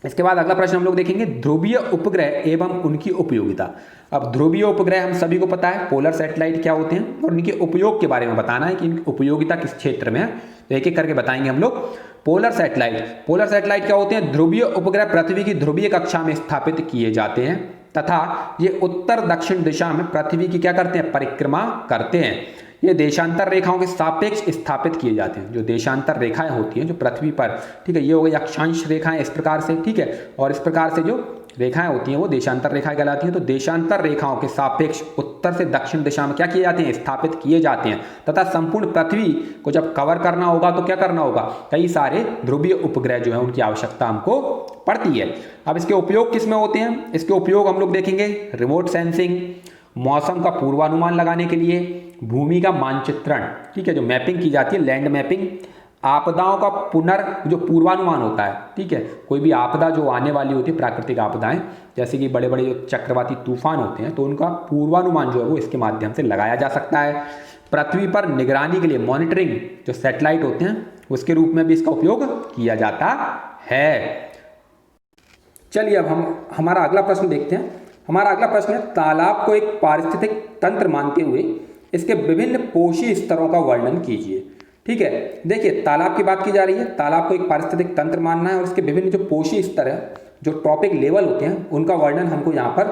इसके बाद अगला प्रश्न हम लोग देखेंगे ध्रुवीय उपग्रह एवं उनकी उपयोगिता। अब ध्रुवीय उपग्रह हम सभी को पता है, पोलर सैटेलाइट क्या होते हैं और इनके उपयोग के बारे में बताना है कि इनकी उपयोगिता किस क्षेत्र में है, तो एक एक करके बताएंगे हम लोग। पोलर सैटेलाइट क्या होते हैं, ध्रुवीय उपग्रह पृथ्वी की ध्रुवीय कक्षा में स्थापित किए जाते हैं तथा ये उत्तर दक्षिण दिशा में पृथ्वी की क्या करते हैं, परिक्रमा करते हैं। ये देशांतर रेखाओं के सापेक्ष स्थापित किए जाते हैं। जो देशांतर रेखाएं होती हैं जो पृथ्वी पर, ठीक है, ये हो गई अक्षांश रेखाएं इस प्रकार से, ठीक है, और इस प्रकार से जो रेखाएं होती हैं वो देशांतर रेखाएं कहलाती हैं। तो देशांतर रेखाओं के सापेक्ष उत्तर से दक्षिण दिशा में क्या किए जाते हैं, स्थापित किए जाते हैं तथा संपूर्ण पृथ्वी को जब कवर करना होगा तो क्या करना होगा, कई सारे ध्रुवीय उपग्रह जो है उनकी आवश्यकता हमको पड़ती है। अब इसके उपयोग किस में होते हैं, इसके उपयोग हम लोग देखेंगे रिमोट सेंसिंग, मौसम का पूर्वानुमान लगाने के लिए, भूमि का मानचित्रण, ठीक है, जो मैपिंग की जाती है, लैंड मैपिंग, आपदाओं का जो पूर्वानुमान होता है, ठीक है, कोई भी आपदा जो आने वाली होती है, प्राकृतिक आपदाएं जैसे कि बड़े बड़े जो चक्रवाती तूफान होते हैं तो उनका पूर्वानुमान जो है वो इसके माध्यम से लगाया जा सकता है। पृथ्वी पर निगरानी के लिए मॉनिटरिंग जो सैटेलाइट होते हैं उसके रूप में भी इसका उपयोग किया जाता है। चलिए अब हम हमारा अगला प्रश्न देखते हैं। हमारा अगला प्रश्न है, तालाब को एक पारिस्थितिक तंत्र मानते हुए इसके विभिन्न पोषी स्तरों का वर्णन कीजिए। ठीक है, देखिए तालाब की बात की जा रही है, तालाब को एक पारिस्थितिक तंत्र मानना है और इसके विभिन्न जो पोषी स्तर है, जो टॉपिक लेवल होते हैं, उनका वर्णन हमको यहाँ पर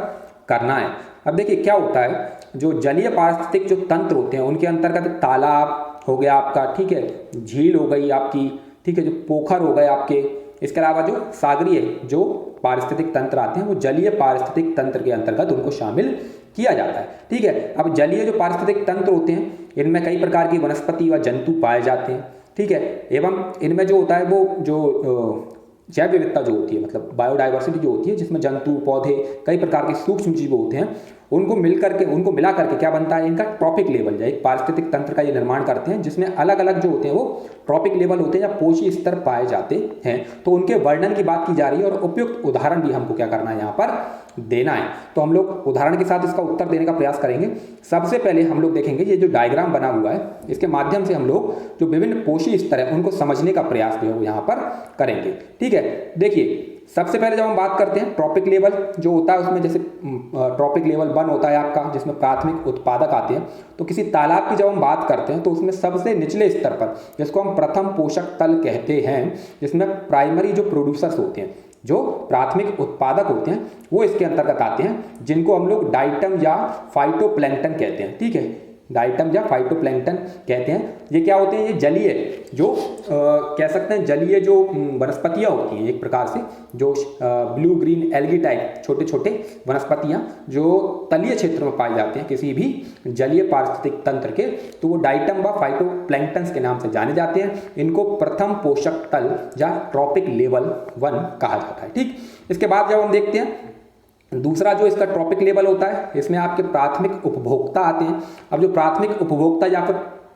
करना है। अब देखिए क्या होता है, जो जलीय पारिस्थितिक जो तंत्र होते हैं उनके अंतर्गत तालाब हो गया आपका, ठीक है, झील हो गई आपकी, ठीक है, जो पोखर हो गए आपके, इसके अलावा जो सागरीय जो पारिस्थितिक तंत्र आते हैं वो जलीय पारिस्थितिक तंत्र के अंतर्गत उनको शामिल किया जाता है। ठीक है, अब जलीय जो पारिस्थितिक तंत्र होते हैं इनमें कई प्रकार की वनस्पति व जंतु पाए जाते हैं। ठीक है, एवं इनमें जो होता है वो जो जैव विविधता जो होती है, मतलब बायोडाइवर्सिटी जो होती है, जिसमें जंतु, पौधे, कई प्रकार के सूक्ष्म जीव होते हैं, उनको मिला करके क्या बनता है, इनका ट्रॉपिक लेवल या एक पारिस्थितिक तंत्र का ये निर्माण करते हैं, जिसमें अलग अलग जो होते हैं वो ट्रॉपिक लेवल होते हैं या पोषी स्तर पाए जाते हैं। तो उनके वर्णन की बात की जा रही है और उपयुक्त उदाहरण भी हमको क्या करना है, यहाँ पर देना है। तो हम लोग उदाहरण के साथ इसका उत्तर देने का प्रयास करेंगे। सबसे पहले हम लोग देखेंगे ये जो डायग्राम बना हुआ है, इसके माध्यम से हम लोग जो विभिन्न पोषी स्तर है उनको समझने का प्रयास जो है यहाँ पर करेंगे। ठीक है, देखिए सबसे पहले जब हम बात करते हैं ट्रॉपिक लेवल जो होता है, उसमें जैसे ट्रॉपिक लेवल 1 होता है आपका, जिसमें प्राथमिक उत्पादक आते हैं। तो किसी तालाब की जब हम बात करते हैं तो उसमें सबसे निचले स्तर पर, जिसको हम प्रथम पोषक तल कहते हैं, जिसमें प्राइमरी जो प्रोड्यूसर्स होते हैं, जो प्राथमिक उत्पादक होते हैं, वो इसके अंतर्गत आते हैं, जिनको हम लोग डाइटम या फाइटोप्लैंक्टन कहते हैं। ठीक है, डाइटम या फाइटोप्लैंक्टन कहते हैं। ये क्या होते हैं, ये जलीय जो कह सकते हैं जलीय जो वनस्पतियाँ होती हैं, एक प्रकार से जो ब्लू ग्रीन एल्गी टाइप छोटे छोटे वनस्पतियाँ जो तलीय क्षेत्र में पाए जाते हैं किसी भी जलीय पारिस्थितिक तंत्र के, तो वो डाइटम व फाइटोप्लैंक्टन्स के नाम से जाने जाते हैं। इनको प्रथम पोषक तल या ट्रॉपिक लेवल 1 कहा जाता है। ठीक, इसके बाद जब हम देखते हैं दूसरा जो इसका ट्रॉपिक लेवल होता है, इसमें आपके प्राथमिक उपभोक्ता आते हैं। अब जो प्राथमिक उपभोक्ता या फिर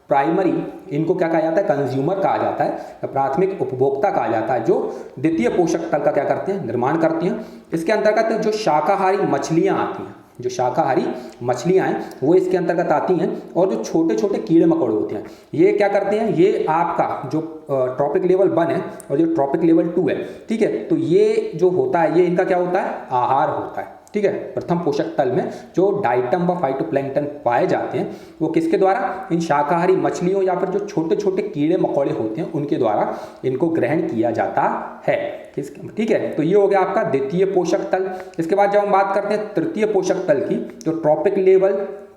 प्राइमरी, इनको क्या कहा जाता है, कंज्यूमर कहा जाता है, प्राथमिक उपभोक्ता कहा जाता है, जो द्वितीय पोषक तल का क्या करते हैं, निर्माण करते हैं। इसके अंतर्गत जो शाकाहारी मछलियाँ आती हैं, जो शाकाहारी मछलियाँ हैं वो इसके अंतर्गत आती हैं, और जो छोटे छोटे कीड़े मकोड़े होते हैं ये क्या करते हैं, ये आपका जो ट्रॉपिक लेवल 1 है और जो ट्रॉपिक लेवल 2 है, ठीक है, तो ये जो होता है ये इनका क्या होता है, आहार होता है। ठीक है, प्रथम पोषक तल में जो डाइटम व फाइटोप्लैंक्टन पाए जाते हैं वो किसके द्वारा, इन शाकाहारी मछलियों या फिर जो छोटे छोटे कीड़े मकोड़े होते हैं उनके द्वारा इनको ग्रहण किया जाता है। ठीक है, तो ये हो गया आपका द्वितीय पोषक तल। इसके बाद जब हम बात करते हैं तृतीय पोषक तल की, जो ट्रॉपिक लेवल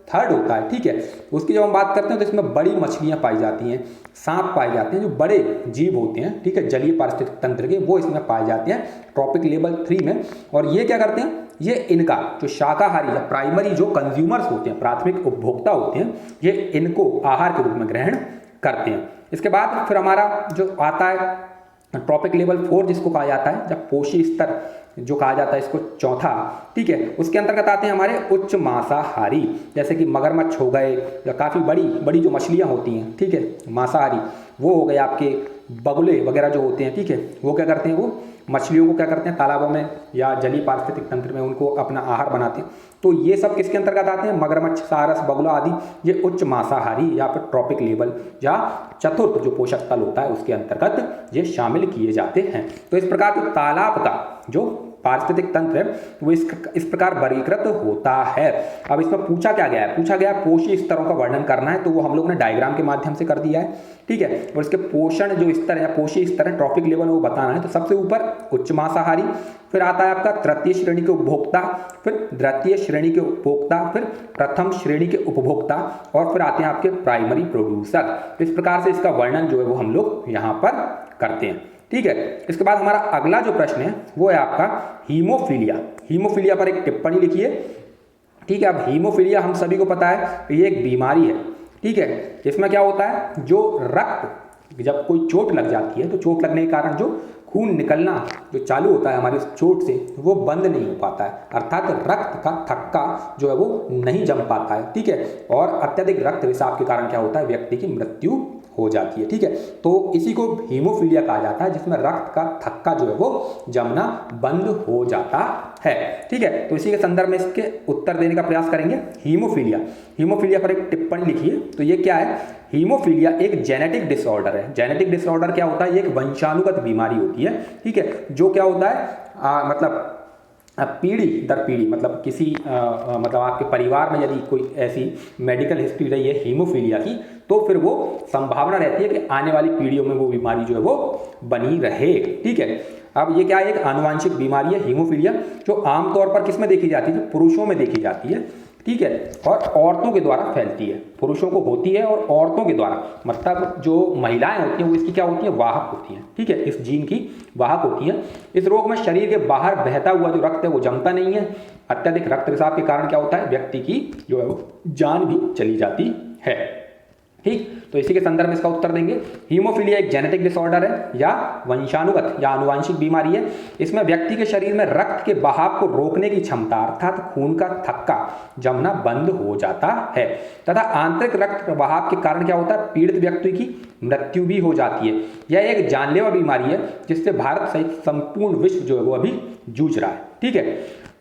3 होता है, ठीक है, उसकी जब हम बात करते हैं तो इसमें बड़ी मछलियां पाई जाती हैं, सांप पाए जाते हैं, जो बड़े जीव होते हैं, ठीक है, जलीय पारिस्थितिक तंत्र के, वो इसमें पाए जाते हैं ट्रॉपिक लेवल 3 में। और ये क्या करते हैं, ये इनका जो शाकाहारी या प्राइमरी जो कंज्यूमर्स होते हैं, प्राथमिक उपभोक्ता होते हैं, ये इनको आहार के रूप में ग्रहण करते हैं। इसके बाद फिर हमारा जो आता है ट्रॉपिक लेवल 4 जिसको कहा जाता है, जब पोषी स्तर जो कहा जाता है इसको चौथा, ठीक है, उसके अंतर्गत आते हैं हमारे उच्च मांसाहारी, जैसे कि मगरमच्छ हो गए या काफ़ी बड़ी बड़ी जो मछलियाँ होती हैं, ठीक है, मांसाहारी, वो हो गए आपके बगुले वगैरह जो होते हैं, ठीक है, वो क्या करते हैं, वो मछलियों को क्या करते हैं तालाबों में या जलीय पारिस्थितिक तंत्र में उनको अपना आहार बनाते हैं। तो ये सब किसके अंतर्गत आते हैं, मगरमच्छ, सारस, बगुला आदि, ये उच्च मांसाहारी या फिर ट्रॉपिक लेवल या चतुर्थ जो पोषक तल होता है उसके अंतर्गत ये शामिल किए जाते हैं। तो इस प्रकार तो तालाब का जो पारिस्थितिक तंत्र है वो इस प्रकार वर्गीकृत होता है। अब इसमें पूछा क्या गया है, पूछा गया पोषी स्तरों का वर्णन करना है, तो वो हम लोग ने डायग्राम के माध्यम से कर दिया है। ठीक है, और इसके पोषण जो स्तर है, पोषी स्तर है, ट्रॉपिक लेवल वो बताना है। तो सबसे ऊपर उच्च मांसाहारी, फिर आता है आपका तृतीय श्रेणी के उपभोक्ता, फिर द्वितीय श्रेणी के उपभोक्ता, फिर प्रथम श्रेणी के उपभोक्ता, और फिर आते हैं आपके प्राइमरी प्रोड्यूसर। इस प्रकार से इसका वर्णन जो है वो हम लोग यहाँ पर करते हैं। ठीक है, इसके बाद हमारा अगला जो प्रश्न है वो है आपका हीमोफीलिया। हीमोफीलिया पर एक टिप्पणी लिखिए। ठीक है, अब हीमोफीलिया हम सभी को पता है कि ये एक बीमारी है। ठीक है, इसमें क्या होता है, जो रक्त, जब कोई चोट लग जाती है तो चोट लगने के कारण जो खून निकलना जो चालू होता है हमारी चोट से वो बंद नहीं हो पाता है, अर्थात रक्त का थक्का जो है वो नहीं जम पाता है। ठीक है, और अत्यधिक रक्त रिसाव के कारण क्या होता है, व्यक्ति की मृत्यु हो जाती है। ठीक है, तो इसी को हीमोफीलिया कहा जाता है, जिसमें रक्त का थक्का जो है वो जमना बंद हो जाता है। ठीक है, तो इसी के संदर्भ में इसके उत्तर देने का प्रयास करेंगे। हीमोफीलिया, हीमोफीलिया पर एक टिप्पणी लिखिए। तो ये क्या है, हीमोफीलिया एक जेनेटिक डिसऑर्डर है। जेनेटिक डिसऑर्डर क्या होता है, ये एक वंशानुगत बीमारी होती है। ठीक है, जो क्या होता है मतलब पीढ़ी दर पीढ़ी, मतलब किसी मतलब आपके परिवार में यदि कोई ऐसी मेडिकल हिस्ट्री रही है हीमोफीलिया की, तो फिर वो संभावना रहती है कि आने वाली पीढ़ियों में वो बीमारी जो है वो बनी रहे। ठीक है, अब ये क्या है, एक आनुवांशिक बीमारी है हीमोफीलिया, जो आमतौर पर किस में देखी जाती है, जो पुरुषों में देखी जाती है। ठीक है, और औरतों के द्वारा फैलती है। पुरुषों को होती है और औरतों के द्वारा, मतलब जो महिलाएं होती हैं वो इसकी क्या होती है, वाहक होती हैं। ठीक है, इस जीन की वाहक होती हैं। इस रोग में शरीर के बाहर बहता हुआ जो रक्त है वो जमता नहीं है। अत्यधिक रक्तस्राव के कारण क्या होता है, व्यक्ति की जो है वो जान भी चली जाती है। ठीक, तो इसी के संदर्भ में इसका उत्तर देंगे। हीमोफीलिया एक जेनेटिक डिसऑर्डर है या वंशानुगत या आनुवांशिक बीमारी है। इसमें व्यक्ति के शरीर में रक्त के बहाव को रोकने की क्षमता अर्थात खून का थक्का जमना बंद हो जाता है तथा आंतरिक रक्त बहाव के कारण क्या होता है, पीड़ित व्यक्ति की मृत्यु भी हो जाती है। यह एक जानलेवा बीमारी है जिससे भारत सहित संपूर्ण विश्व जो है वो अभी जूझ रहा है। ठीक है,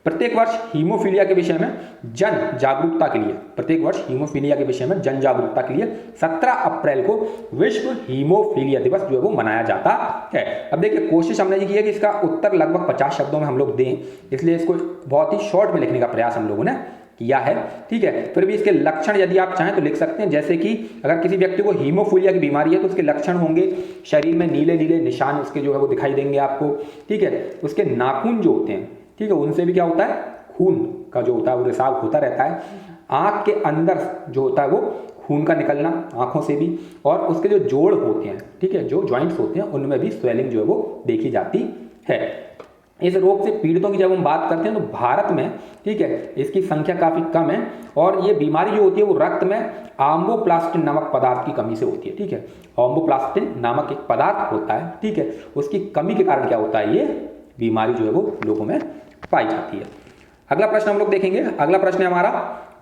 प्रत्येक वर्ष हीमोफीलिया के विषय में जन जागरूकता के लिए, प्रत्येक वर्ष हीमोफीलिया के विषय में जन जागरूकता के लिए 17 अप्रैल को विश्व हीमोफीलिया दिवस जो है वो मनाया जाता है। अब देखिए, कोशिश हमने ये की है कि इसका उत्तर लगभग 50 शब्दों में हम लोग दें, इसलिए इसको बहुत ही शॉर्ट में लिखने का प्रयास हम लोगों ने किया है। ठीक है, फिर भी इसके लक्षण यदि आप चाहें तो लिख सकते हैं, जैसे कि अगर किसी व्यक्ति को हीमोफीलिया की बीमारी है तो उसके लक्षण होंगे, शरीर में नीले नीले निशान उसके जो है वो दिखाई देंगे आपको। ठीक है, उसके नाखून जो होते हैं, ठीक है, उनसे भी क्या होता है, खून का जो होता है वो रिसाव होता रहता है। आंख के अंदर जो होता है वो खून का निकलना, आंखों से भी, और उसके जो जोड़ होते हैं, ठीक है, जो जॉइंट्स होते हैं उनमें भी स्वेलिंग जो है वो देखी जाती है। इस रोग से पीड़ितों की जब हम बात करते हैं तो भारत में, ठीक है, इसकी संख्या काफी कम है और ये बीमारी जो होती है वो रक्त में आम्बोप्लास्टिन नामक पदार्थ की कमी से होती है। ठीक है, आम्बोप्लास्टिन नामक एक पदार्थ होता है, ठीक है, उसकी कमी के कारण क्या होता है, ये बीमारी जो है वो लोगों में पाई जाती है। अगला प्रश्न हम लोग देखेंगे। अगला प्रश्न है हमारा,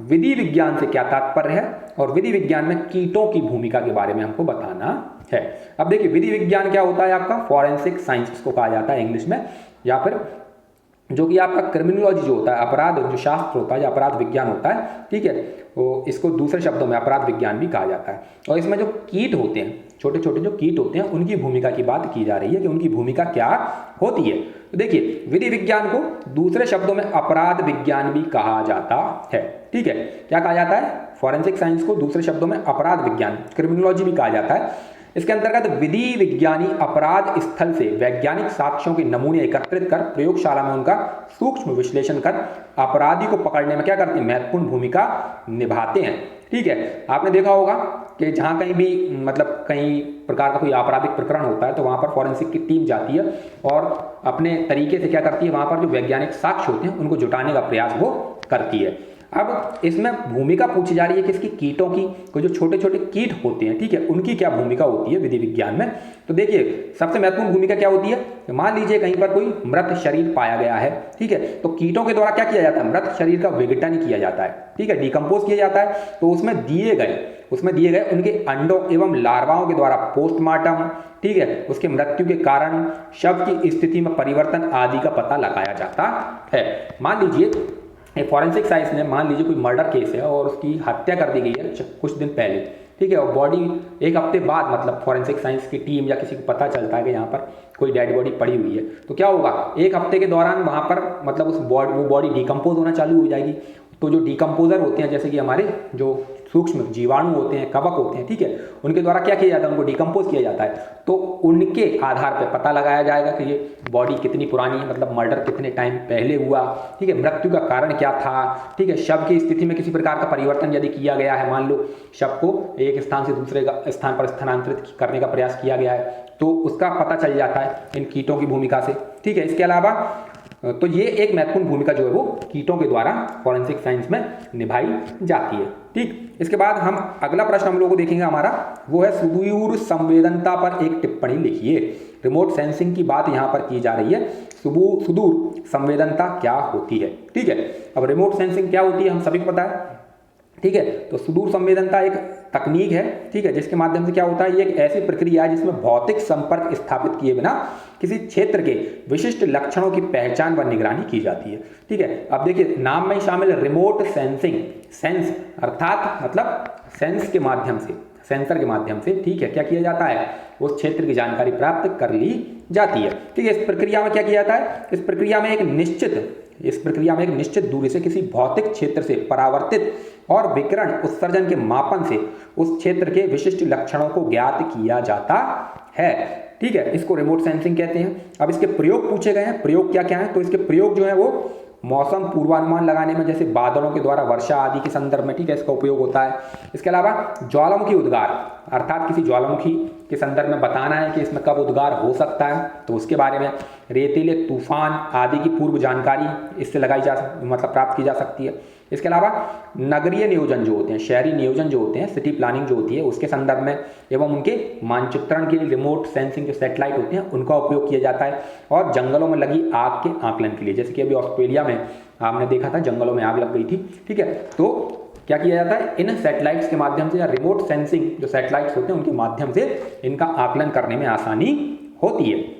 विधि विज्ञान से क्या तात्पर्य है और विधि विज्ञान में कीटों की भूमिका के बारे में हमको बताना है। अब देखिए, विधि विज्ञान क्या होता है आपका, फॉरेंसिक साइंस इसको कहा जाता है इंग्लिश में, या फिर जो कि आपका क्रिमिनोलॉजी जो होता है, अपराध जो शास्त्र होता है या अपराध विज्ञान होता है, ठीक है, वो इसको दूसरे शब्दों में अपराध विज्ञान भी कहा जाता है। और इसमें जो कीट होते हैं, छोटे छोटे जो कीट होते हैं, उनकी भूमिका की बात की जा रही है कि उनकी भूमिका क्या होती है। तो देखिए, विधि विज्ञान को दूसरे शब्दों में अपराध विज्ञान भी कहा जाता है। ठीक है, क्या कहा जाता है, फॉरेंसिक साइंस को दूसरे शब्दों में अपराध विज्ञान, क्रिमिनोलॉजी भी कहा जाता है। इसके अंतर्गत विधि विज्ञानी अपराध स्थल से वैज्ञानिक साक्ष्यों के नमूने एकत्रित कर प्रयोगशाला में उनका सूक्ष्म विश्लेषण कर अपराधी को पकड़ने में क्या करते हैं, महत्वपूर्ण भूमिका निभाते हैं। ठीक है, आपने देखा होगा कि जहां कहीं भी मतलब कहीं प्रकार का कोई आपराधिक प्रकरण होता है तो वहां पर फॉरेंसिक की टीम जाती है और अपने तरीके से क्या करती है, वहां पर जो वैज्ञानिक साक्ष्य होते हैं उनको जुटाने का प्रयास वो करती है। अब इसमें भूमिका पूछी जा रही है किसकी, कीटों की। कोई जो छोटे छोटे कीट होते हैं, ठीक है, उनकी क्या भूमिका होती है विधि विज्ञान में। तो देखिए, सबसे महत्वपूर्ण भूमिका क्या होती है, मान लीजिए कहीं पर कोई मृत शरीर पाया गया है, ठीक है, तो कीटों के द्वारा क्या किया जाता है, मृत शरीर का विघटन किया जाता है, ठीक है, डिकम्पोज किया जाता है। तो उसमें दिए गए उनके अंडों एवं लार्वाओं के द्वारा पोस्टमार्टम, ठीक है, उसके मृत्यु के कारण, शव की स्थिति में परिवर्तन आदि का पता लगाया जाता है। मान लीजिए एक फॉरेंसिक साइंस ने, मान लीजिए कोई मर्डर केस है और उसकी हत्या कर दी गई है कुछ दिन पहले, ठीक है, और बॉडी एक हफ्ते बाद मतलब फॉरेंसिक साइंस की टीम या किसी को पता चलता है कि यहाँ पर कोई डेड बॉडी पड़ी हुई है, तो क्या होगा, एक हफ्ते के दौरान वहाँ पर मतलब वो बॉडी डिकम्पोज होना चालू हो जाएगी। तो जो डिकम्पोजर होते हैं, जैसे कि हमारे जो सूक्ष्म जीवाणु होते हैं, कवक होते हैं, ठीक है, उनके द्वारा क्या किया जाता है, उनको डिकम्पोज किया जाता है। तो उनके आधार पर पता लगाया जाएगा कि ये बॉडी कितनी पुरानी है, मतलब मर्डर कितने टाइम पहले हुआ, ठीक है, मृत्यु का कारण क्या था, ठीक है, शव की स्थिति में किसी प्रकार का परिवर्तन यदि किया गया है, मान लो शव को एक स्थान से दूसरे स्थान पर स्थानांतरित करने का प्रयास किया गया है, तो उसका पता चल जाता है इन कीटों की भूमिका से। ठीक है, इसके अलावा तो ये एक महत्वपूर्ण भूमिका जो है वो कीटों के द्वारा फॉरेंसिक साइंस में निभाई जाती है। ठीक, इसके बाद हम अगला प्रश्न हम लोगों को देखेंगे हमारा, वो है सुदूर संवेदनता पर एक टिप्पणी लिखिए। रिमोट सेंसिंग की बात यहाँ पर की जा रही है। सुदूर संवेदनता क्या होती है, ठीक है। अब रिमोट सेंसिंग क्या होती है हम सभी को पता है, ठीक है। तो सुदूर संवेदनता एक तकनीक है, ठीक है, जिसके माध्यम से क्या होता है, ये एक ऐसी प्रक्रिया है जिसमें भौतिक संपर्क स्थापित किए बिना किसी क्षेत्र के विशिष्ट लक्षणों की पहचान व निगरानी की जाती है। ठीक है, अब देखिए नाम में ही शामिल रिमोट सेंसिंग, सेंस अर्थात मतलब सेंस के माध्यम से, सेंसर के माध्यम से, ठीक है, क्या किया जाता है, उस क्षेत्र की जानकारी प्राप्त कर ली जाती है। ठीक है, इस प्रक्रिया में क्या किया जाता है, इस प्रक्रिया में एक निश्चित दूरी से किसी भौतिक क्षेत्र से परावर्तित और विकिरण उत्सर्जन के मापन से उस क्षेत्र के विशिष्ट लक्षणों को ज्ञात किया जाता है। ठीक है, इसको रिमोट सेंसिंग कहते हैं। अब इसके प्रयोग पूछे गए हैं, प्रयोग क्या क्या है, तो इसके प्रयोग जो है वो मौसम पूर्वानुमान लगाने में, जैसे बादलों के द्वारा वर्षा आदि के संदर्भ में, ठीक है, इसका उपयोग होता है। इसके अलावा ज्वालामुखी उद्गार, अर्थात किसी ज्वालामुखी के संदर्भ में बताना है कि इसमें कब उद्गार हो सकता है, तो उसके बारे में। रेतीले तूफान आदि की पूर्व जानकारी इससे प्राप्त की जा सकती है। इसके अलावा नगरीय नियोजन जो होते हैं, शहरी नियोजन जो होते हैं, सिटी प्लानिंग जो होती है, उसके संदर्भ में एवं उनके मानचित्रण के लिए रिमोट सेंसिंग जो सैटेलाइट होते हैं उनका उपयोग किया जाता है। और जंगलों में लगी आग के आकलन के लिए, जैसे कि अभी ऑस्ट्रेलिया में आपने देखा था जंगलों में आग लग गई थी, ठीक है, तो क्या किया जाता है, इन सैटेलाइट्स के माध्यम से या रिमोट सेंसिंग जो सैटेलाइट्स होते हैं उनके माध्यम से इनका आकलन करने में आसानी होती है।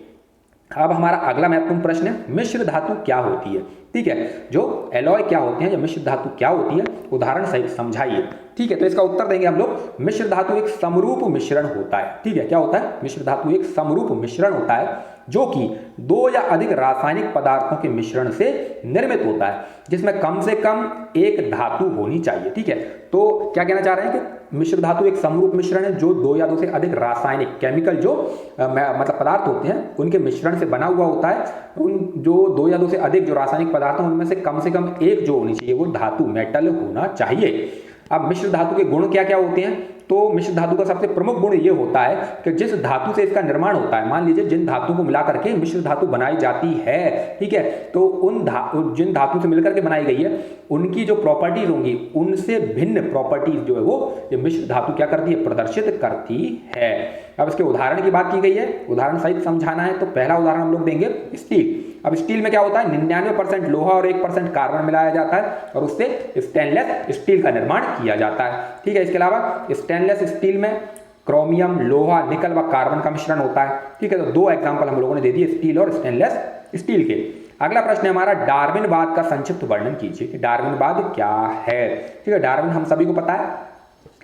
अब हमारा अगला महत्वपूर्ण प्रश्न है, मिश्र धातु क्या होती है, ठीक है, जो एलॉय क्या होते हैं या मिश्र धातु क्या होती है, उदाहरण सहित समझाइए, ठीक है। तो इसका उत्तर देंगे हम लोग, मिश्र धातु एक समरूप मिश्रण होता है, ठीक है। क्या होता है, मिश्र धातु एक समरूप मिश्रण होता है जो कि दो या अधिक रासायनिक पदार्थों के मिश्रण से निर्मित होता है, जिसमें कम से कम एक धातु होनी चाहिए, ठीक है। तो क्या कहना चाह रहे हैं कि मिश्र धातु एक समरूप मिश्रण है जो दो या दो से अधिक रासायनिक केमिकल जो पदार्थ होते हैं उनके मिश्रण से बना हुआ होता है। उन जो दो या दो से अधिक जो रासायनिक पदार्थ हैं उनमें से कम एक जो होनी चाहिए वो धातु मेटल होना चाहिए। अब मिश्र धातु के गुण क्या क्या होते हैं, तो मिश्र धातु का सबसे प्रमुख गुण ये होता है कि जिस धातु से इसका निर्माण होता है, मान लीजिए जिन धातुओं को मिला करके मिश्र धातु बनाई जाती है, ठीक है, तो जिन धातु से मिलकर के बनाई गई है उनकी जो प्रॉपर्टीज होंगी उनसे भिन्न प्रॉपर्टीज जो है वो ये मिश्र धातु क्या करती है, प्रदर्शित करती है। अब इसके उदाहरण की बात की गई है, उदाहरण सहित समझाना है, तो पहला उदाहरण हम लोग देंगे स्टील। अब स्टील में क्या होता है, 99% लोहा और 1% कार्बन मिलाया जाता है और उससे स्टेनलेस स्टील का निर्माण किया जाता है, ठीक है। इसके अलावा स्टेनलेस स्टील में क्रोमियम, लोहा, निकल व कार्बन का मिश्रण होता है, ठीक है। तो दो एग्जांपल हम लोगों ने दे दिए स्टील और स्टेनलेस स्टील के। अगला प्रश्न है हमारा, डार्विनवाद का संक्षिप्त वर्णन कीजिए कि डार्विनवाद क्या है, ठीक है। डार्विन हम सभी को पता है,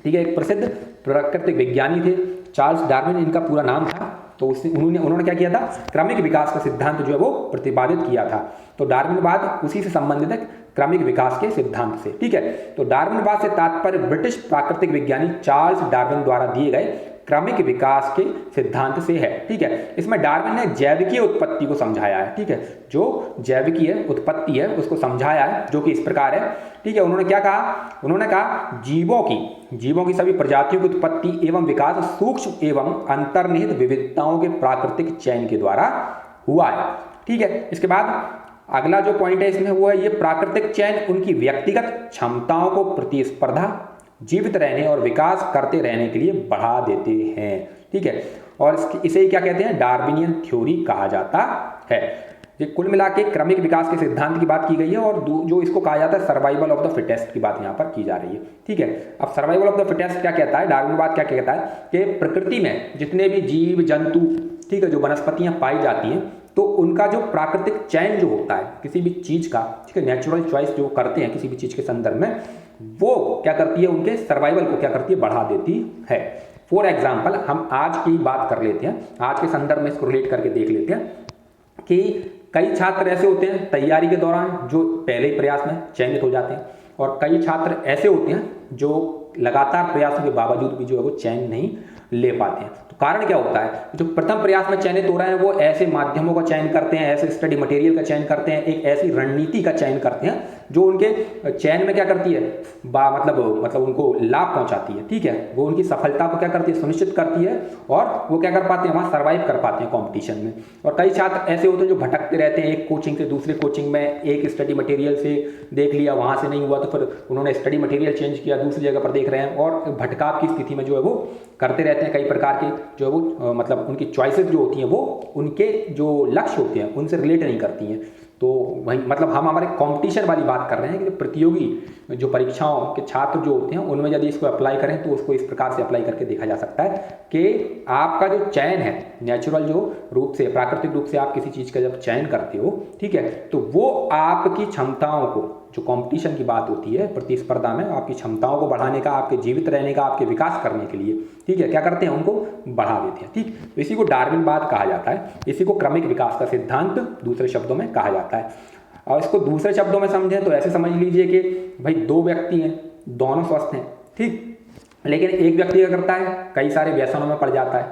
ठीक है, एक प्रसिद्ध प्राकृतिक विज्ञानी थे, चार्ल्स डार्विन इनका पूरा नाम था। तो उन्होंने क्या किया था, क्रमिक विकास का सिद्धांत जो है वो प्रतिपादित किया था। तो डार्विनवाद उसी से संबंधित है, क्रमिक विकास के सिद्धांत से, ठीक है। तो डार्विनवाद से तात्पर्य ब्रिटिश प्राकृतिक विज्ञानी चार्ल्स डार्विन द्वारा दिए गए क्रमिक विकास के सिद्धांत से है, ठीक है। इसमें डार्विन ने जैविकीय उत्पत्ति को समझाया है, ठीक है, जो जैविकीय उत्पत्ति है उसको समझाया है, जो कि इस प्रकार है, ठीक है। उन्होंने क्या कहा, उन्होंने कहा जीवों की सभी प्रजातियों की उत्पत्ति एवं विकास सूक्ष्म एवं अंतर्निहित विविधताओं के प्राकृतिक चयन के द्वारा हुआ है, ठीक है। इसके बाद अगला जो पॉइंट है इसमें वो है ये प्राकृतिक चयन उनकी व्यक्तिगत क्षमताओं को प्रतिस्पर्धा, जीवित रहने और विकास करते रहने के लिए बढ़ा देते हैं, ठीक है। और इसे ही क्या कहते हैं, डार्विनियन थ्योरी कहा जाता है। ये कुल मिला के क्रमिक विकास के सिद्धांत की बात की गई है और जो इसको कहा जाता है सर्वाइवल ऑफ द फिटेस्ट की बात यहाँ पर की जा रही है, ठीक है। अब सर्वाइवल ऑफ द फिटेस्ट क्या कहता है, डार्विनवाद क्या कहता है कि प्रकृति में जितने भी जीव जंतु, ठीक है, जो वनस्पतियां पाई जाती हैं तो उनका जो प्राकृतिक चयन जो होता है किसी भी चीज का, ठीक है, नेचुरल चॉइस जो करते हैं किसी भी चीज के संदर्भ में, वो क्या करती है, उनके सर्वाइवल को क्या करती है, बढ़ा देती है। फॉर एग्जाम्पल हम आज की बात कर लेते हैं, आज के संदर्भ में इसको रिलेट करके देख लेते हैं कि कई छात्र ऐसे होते हैं तैयारी के दौरान जो पहले ही प्रयास में चयनित हो जाते हैं और कई छात्र ऐसे होते हैं जो लगातार प्रयासों के बावजूद भी जो है वो चयन नहीं ले पाते हैं। तो कारण क्या होता है, जो प्रथम प्रयास में चयनित हो रहे हैं वो ऐसे माध्यमों का चयन करते हैं, ऐसे स्टडी मटेरियल का चयन करते हैं, एक ऐसी रणनीति का चयन करते हैं जो उनके चयन में क्या करती है, मतलब उनको लाभ पहुंचाती है, ठीक है, वो उनकी सफलता को क्या करती है, सुनिश्चित करती है और वो क्या कर पाते हैं, वहां सर्वाइव कर पाते हैं कंपटीशन में। और कई छात्र ऐसे होते हैं जो भटकते रहते हैं, एक कोचिंग से दूसरे कोचिंग में, एक स्टडी मटेरियल से देख लिया, वहां से नहीं हुआ तो फिर उन्होंने स्टडी मटेरियल चेंज किया, दूसरी जगह पर देख रहे हैं और भटकाव की स्थिति में जो है वो करते रहते हैं। कई प्रकार के जो है वो मतलब उनकी चॉइसेस जो होती हैं वो उनके जो लक्ष्य होते हैं उनसे रिलेट नहीं करती हैं। तो वही मतलब हम हमारे कंपटीशन वाली बात कर रहे हैं कि प्रतियोगी जो परीक्षाओं के छात्र जो होते हैं उनमें यदि इसको अप्लाई करें तो उसको इस प्रकार से अप्लाई करके देखा जा सकता है कि आपका जो चयन है नेचुरल जो रूप से, प्राकृतिक रूप से आप किसी चीज़ का जब चयन करते हो, ठीक है, तो वो आपकी क्षमताओं को, जो कंपटीशन की बात होती है प्रतिस्पर्धा में, आपकी क्षमताओं को बढ़ाने का, आपके जीवित रहने का, आपके विकास करने के लिए, ठीक है, क्या करते हैं, उनको बढ़ा देते हैं, ठीक। तो इसी को डार्विनवाद कहा जाता है, इसी को क्रमिक विकास का सिद्धांत दूसरे शब्दों में कहा जाता है। और इसको दूसरे शब्दों में समझें तो ऐसे समझ लीजिए कि भाई दो व्यक्ति हैं, दोनों स्वस्थ हैं, ठीक, लेकिन एक व्यक्ति क्या करता है, कई सारे व्यसनों में पड़ जाता है,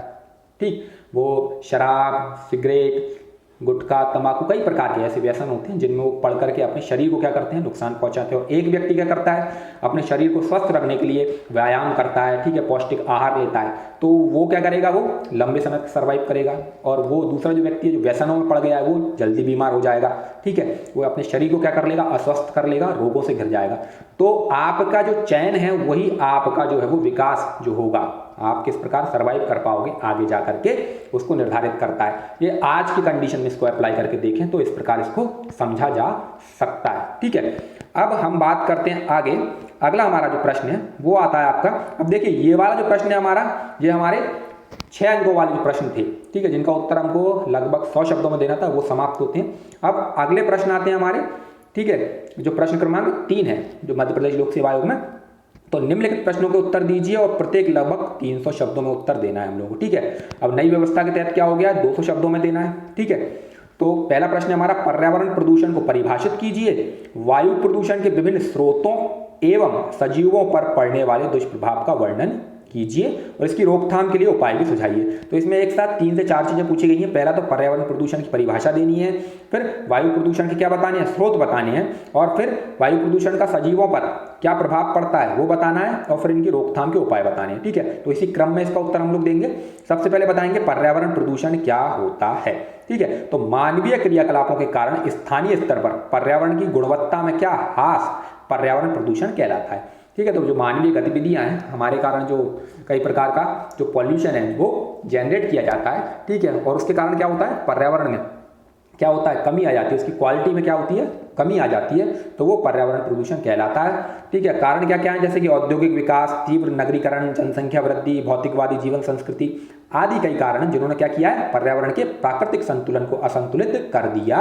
ठीक, वो शराब, सिगरेट, गुटखा, तंबाकू, कई प्रकार के ऐसे व्यसन होते हैं जिनमें वो पढ़ करके अपने शरीर को क्या करते हैं, नुकसान पहुंचाते हैं। और एक व्यक्ति क्या करता है, अपने शरीर को स्वस्थ रखने के लिए व्यायाम करता है, ठीक है, पौष्टिक आहार लेता है, तो वो क्या करेगा, वो लंबे समय तक सर्वाइव करेगा। और वो दूसरा जो व्यक्ति है जो व्यसनों में पड़ गया है वो जल्दी बीमार हो जाएगा, ठीक है, वो अपने शरीर को क्या कर लेगा, अस्वस्थ कर लेगा, रोगों से घिर जाएगा। तो आपका जो चयन है वही आपका जो है वो विकास जो होगा, आप किस प्रकार सर्वाइव कर पाओगे आगे जा करके, उसको निर्धारित करता है। ये आज की कंडीशन में इसको अप्लाई करके देखें तो इस प्रकार इसको समझा जा सकता है, ठीक है। अब हम बात करते हैं आगे। अगला हमारा जो प्रश्न है वो आता है आपका, अब देखिए ये वाला जो प्रश्न है हमारा, ये हमारे 6 अंकों वाले जो प्रश्न थे, ठीक है, जिनका उत्तर हमको लगभग 100 शब्दों में देना था, वो समाप्त होते हैं। अब अगले प्रश्न आते हैं हमारे, ठीक है, जो प्रश्न क्रमांक 3 है जो मध्य प्रदेश लोक सेवा आयोग में। तो निम्नलिखित प्रश्नों के उत्तर दीजिए और प्रत्येक लगभग 300 शब्दों में उत्तर देना है हम लोगों को, ठीक है। अब नई व्यवस्था के तहत क्या हो गया, 200 शब्दों में देना है, ठीक है। तो पहला प्रश्न हमारा, पर्यावरण प्रदूषण को परिभाषित कीजिए, वायु प्रदूषण के विभिन्न स्रोतों एवं सजीवों पर पड़ने वाले दुष्प्रभाव का वर्णन कीजिए और इसकी रोकथाम के लिए उपाय भी सुझाइए। तो इसमें एक साथ 3 से 4 चीजें पूछी गई हैं। पहला तो पर्यावरण प्रदूषण की परिभाषा देनी है, फिर वायु प्रदूषण के क्या बताने हैं, स्रोत बताने हैं, और फिर वायु प्रदूषण का सजीवों पर क्या प्रभाव पड़ता है वो बताना है, और फिर इनकी रोकथाम के उपाय बताने हैं, ठीक है। तो इसी क्रम में इसका उत्तर हम लोग देंगे। सबसे पहले बताएंगे पर्यावरण प्रदूषण क्या होता है, ठीक है। तो मानवीय क्रियाकलापों के कारण स्थानीय स्तर पर पर्यावरण की गुणवत्ता में क्या ह्रास पर्यावरण प्रदूषण कहलाता है, ठीक है। तो जो मानवीय गतिविधियां हैं हमारे कारण जो कई प्रकार का जो पॉल्यूशन है वो जनरेट किया जाता है, ठीक है, और उसके कारण क्या होता है, पर्यावरण में क्या होता है, कमी आ जाती है, उसकी क्वालिटी में क्या होती है, कमी आ जाती है, तो वो पर्यावरण प्रदूषण कहलाता है, ठीक है। कारण क्या क्या है, जैसे कि औद्योगिक विकास, तीव्र नगरीकरण, जनसंख्या वृद्धि, भौतिकवादी जीवन संस्कृति आदि कई कारण हैं जिन्होंने क्या किया है, पर्यावरण के प्राकृतिक संतुलन को असंतुलित कर दिया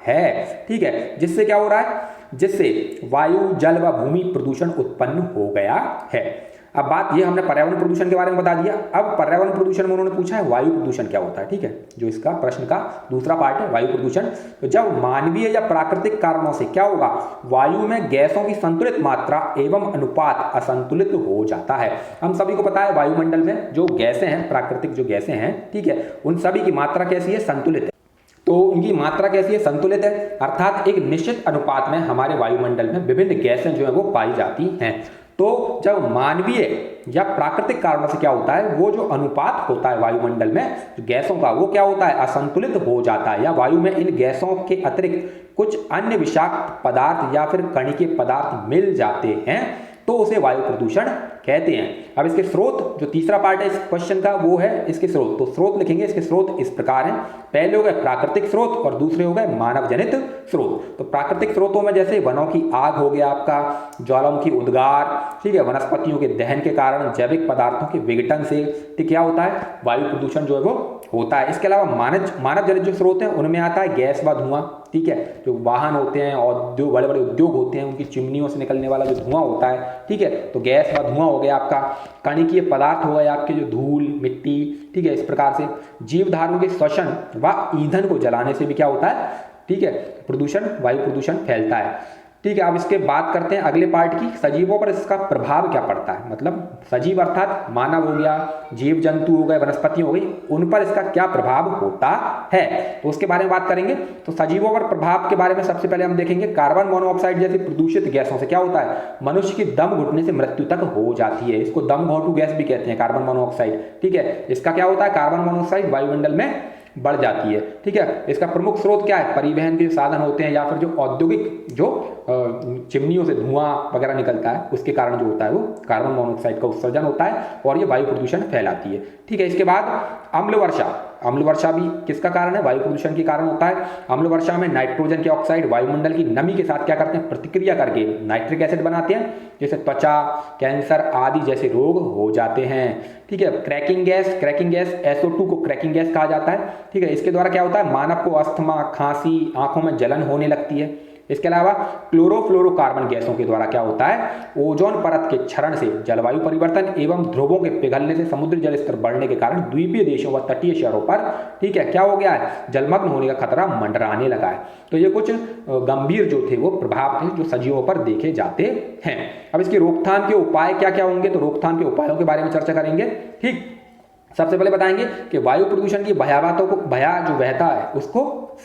है, ठीक है। जिससे क्या हो रहा है, जिससे वायु, जल व भूमि प्रदूषण उत्पन्न हो गया है। अब बात ये हमने पर्यावरण प्रदूषण के बारे में बता दिया। अब पर्यावरण प्रदूषण में उन्होंने पूछा है वायु प्रदूषण क्या होता है, ठीक है, जो इसका प्रश्न का दूसरा पार्ट है, वायु प्रदूषण। तो जब मानवीय या प्राकृतिक कारणों से क्या होगा, वायु में गैसों की संतुलित मात्रा एवं अनुपात असंतुलित हो जाता है। हम सभी को पता है वायुमंडल में जो गैसें हैं, प्राकृतिक जो गैसें हैं, ठीक है, उन सभी की मात्रा कैसी है, संतुलित है। तो उनकी मात्रा कैसी है, संतुलित है, अर्थात एक निश्चित अनुपात में हमारे वायुमंडल में विभिन्न गैसें जो है वो पाई जाती हैं। तो जब मानवीय या प्राकृतिक कारणों से क्या होता है, वो जो अनुपात होता है वायुमंडल में गैसों का, वो क्या होता है, असंतुलित हो जाता है, या वायु में इन गैसों के अतिरिक्त कुछ अन्य विषाक्त पदार्थ या फिर कणिकीय पदार्थ मिल जाते हैं, तो उसे वायु प्रदूषण कहते हैं। अब इसके स्रोत, जो तीसरा पार्ट है इस क्वेश्चन का, वो है इसके स्रोत। तो स्रोत लिखेंगे, इसके स्रोत इस प्रकार हैं, पहले हो गए प्राकृतिक स्रोत और दूसरे हो गए मानव जनित स्रोत। तो प्राकृतिक स्रोतों में जैसे वनों की आग हो गया आपका, ज्वालामुखी उद्गार, ठीक है, वनस्पतियों के दहन के कारण जैविक पदार्थों के विघटन से क्या होता है, वायु प्रदूषण जो है वो होता है। इसके अलावा मानव जनित जो स्रोत है उनमें आता है गैस व धुआं, ठीक है, जो वाहन होते हैं और जो बड़े बड़े उद्योग होते हैं उनकी चिमनियों से निकलने वाला जो धुआं होता है, ठीक है, तो गैस व धुआं हो गया आपका। कणिकीय पदार्थ हो गए आपके जो धूल, मिट्टी, ठीक है, इस प्रकार से जीवधारुओं के श्वसन व ईंधन को जलाने से भी क्या होता है, ठीक है, प्रदूषण, वायु प्रदूषण फैलता है, ठीक है। अब इसके बात करते हैं अगले पार्ट की, सजीवों पर इसका प्रभाव क्या पड़ता है, मतलब सजीव अर्थात मानव हो गया, जीव जंतु हो गए, वनस्पति हो गई, उन पर इसका क्या प्रभाव होता है, तो उसके बारे में बात करेंगे। तो सजीवों पर प्रभाव के बारे में सबसे पहले हम देखेंगे कार्बन मोनोऑक्साइड जैसी प्रदूषित गैसों से क्या होता है, मनुष्य की दम घुटने से मृत्यु तक हो जाती है। इसको दम घोंटू गैस भी कहते हैं, कार्बन मोनोऑक्साइड, ठीक है। इसका क्या होता है, कार्बन मोनोऑक्साइड वायुमंडल में बढ़ जाती है, ठीक है। इसका प्रमुख स्रोत क्या है, परिवहन के साधन होते हैं या फिर जो औद्योगिक जो चिमनियों से धुआं वगैरह निकलता है उसके कारण जो होता है वो कार्बन मोनोऑक्साइड का उत्सर्जन होता है और ये वायु प्रदूषण फैलाती है, ठीक है। इसके बाद अम्ल वर्षा, अम्ल वर्षा भी किसका कारण है, वायु प्रदूषण के कारण होता है। अम्ल वर्षा में नाइट्रोजन के ऑक्साइड वायुमंडल की नमी के साथ क्या करते हैं, प्रतिक्रिया करके नाइट्रिक एसिड बनाते हैं, जैसे त्वचा कैंसर आदि जैसे रोग हो जाते हैं, ठीक है। क्रैकिंग गैस SO2 को क्रैकिंग गैस कहा जाता है, ठीक है। इसके द्वारा क्या होता है, मानव को अस्थमा, खांसी, आंखों में जलन होने लगती है। इसके अलावा क्लोरोफ्लोरोकार्बन गैसों के द्वारा क्या होता है, ओजोन परत के क्षरण से जलवायु परिवर्तन एवं ध्रुवों के पिघलने से समुद्री जल स्तर बढ़ने के कारण द्वीपीय देशों व तटीय शहरों पर, ठीक है, क्या हो गया है, जलमग्न होने का खतरा मंडराने लगा है। तो ये कुछ गंभीर जो थे वो प्रभाव थे जो सजीवों पर देखे जाते हैं। अब इसकी रोकथाम के उपाय क्या क्या होंगे, तो रोकथाम के उपायों के बारे में चर्चा करेंगे, ठीक। सबसे पहले बताएंगे कि वायु प्रदूषण की भयावहता को जो बहता है उसको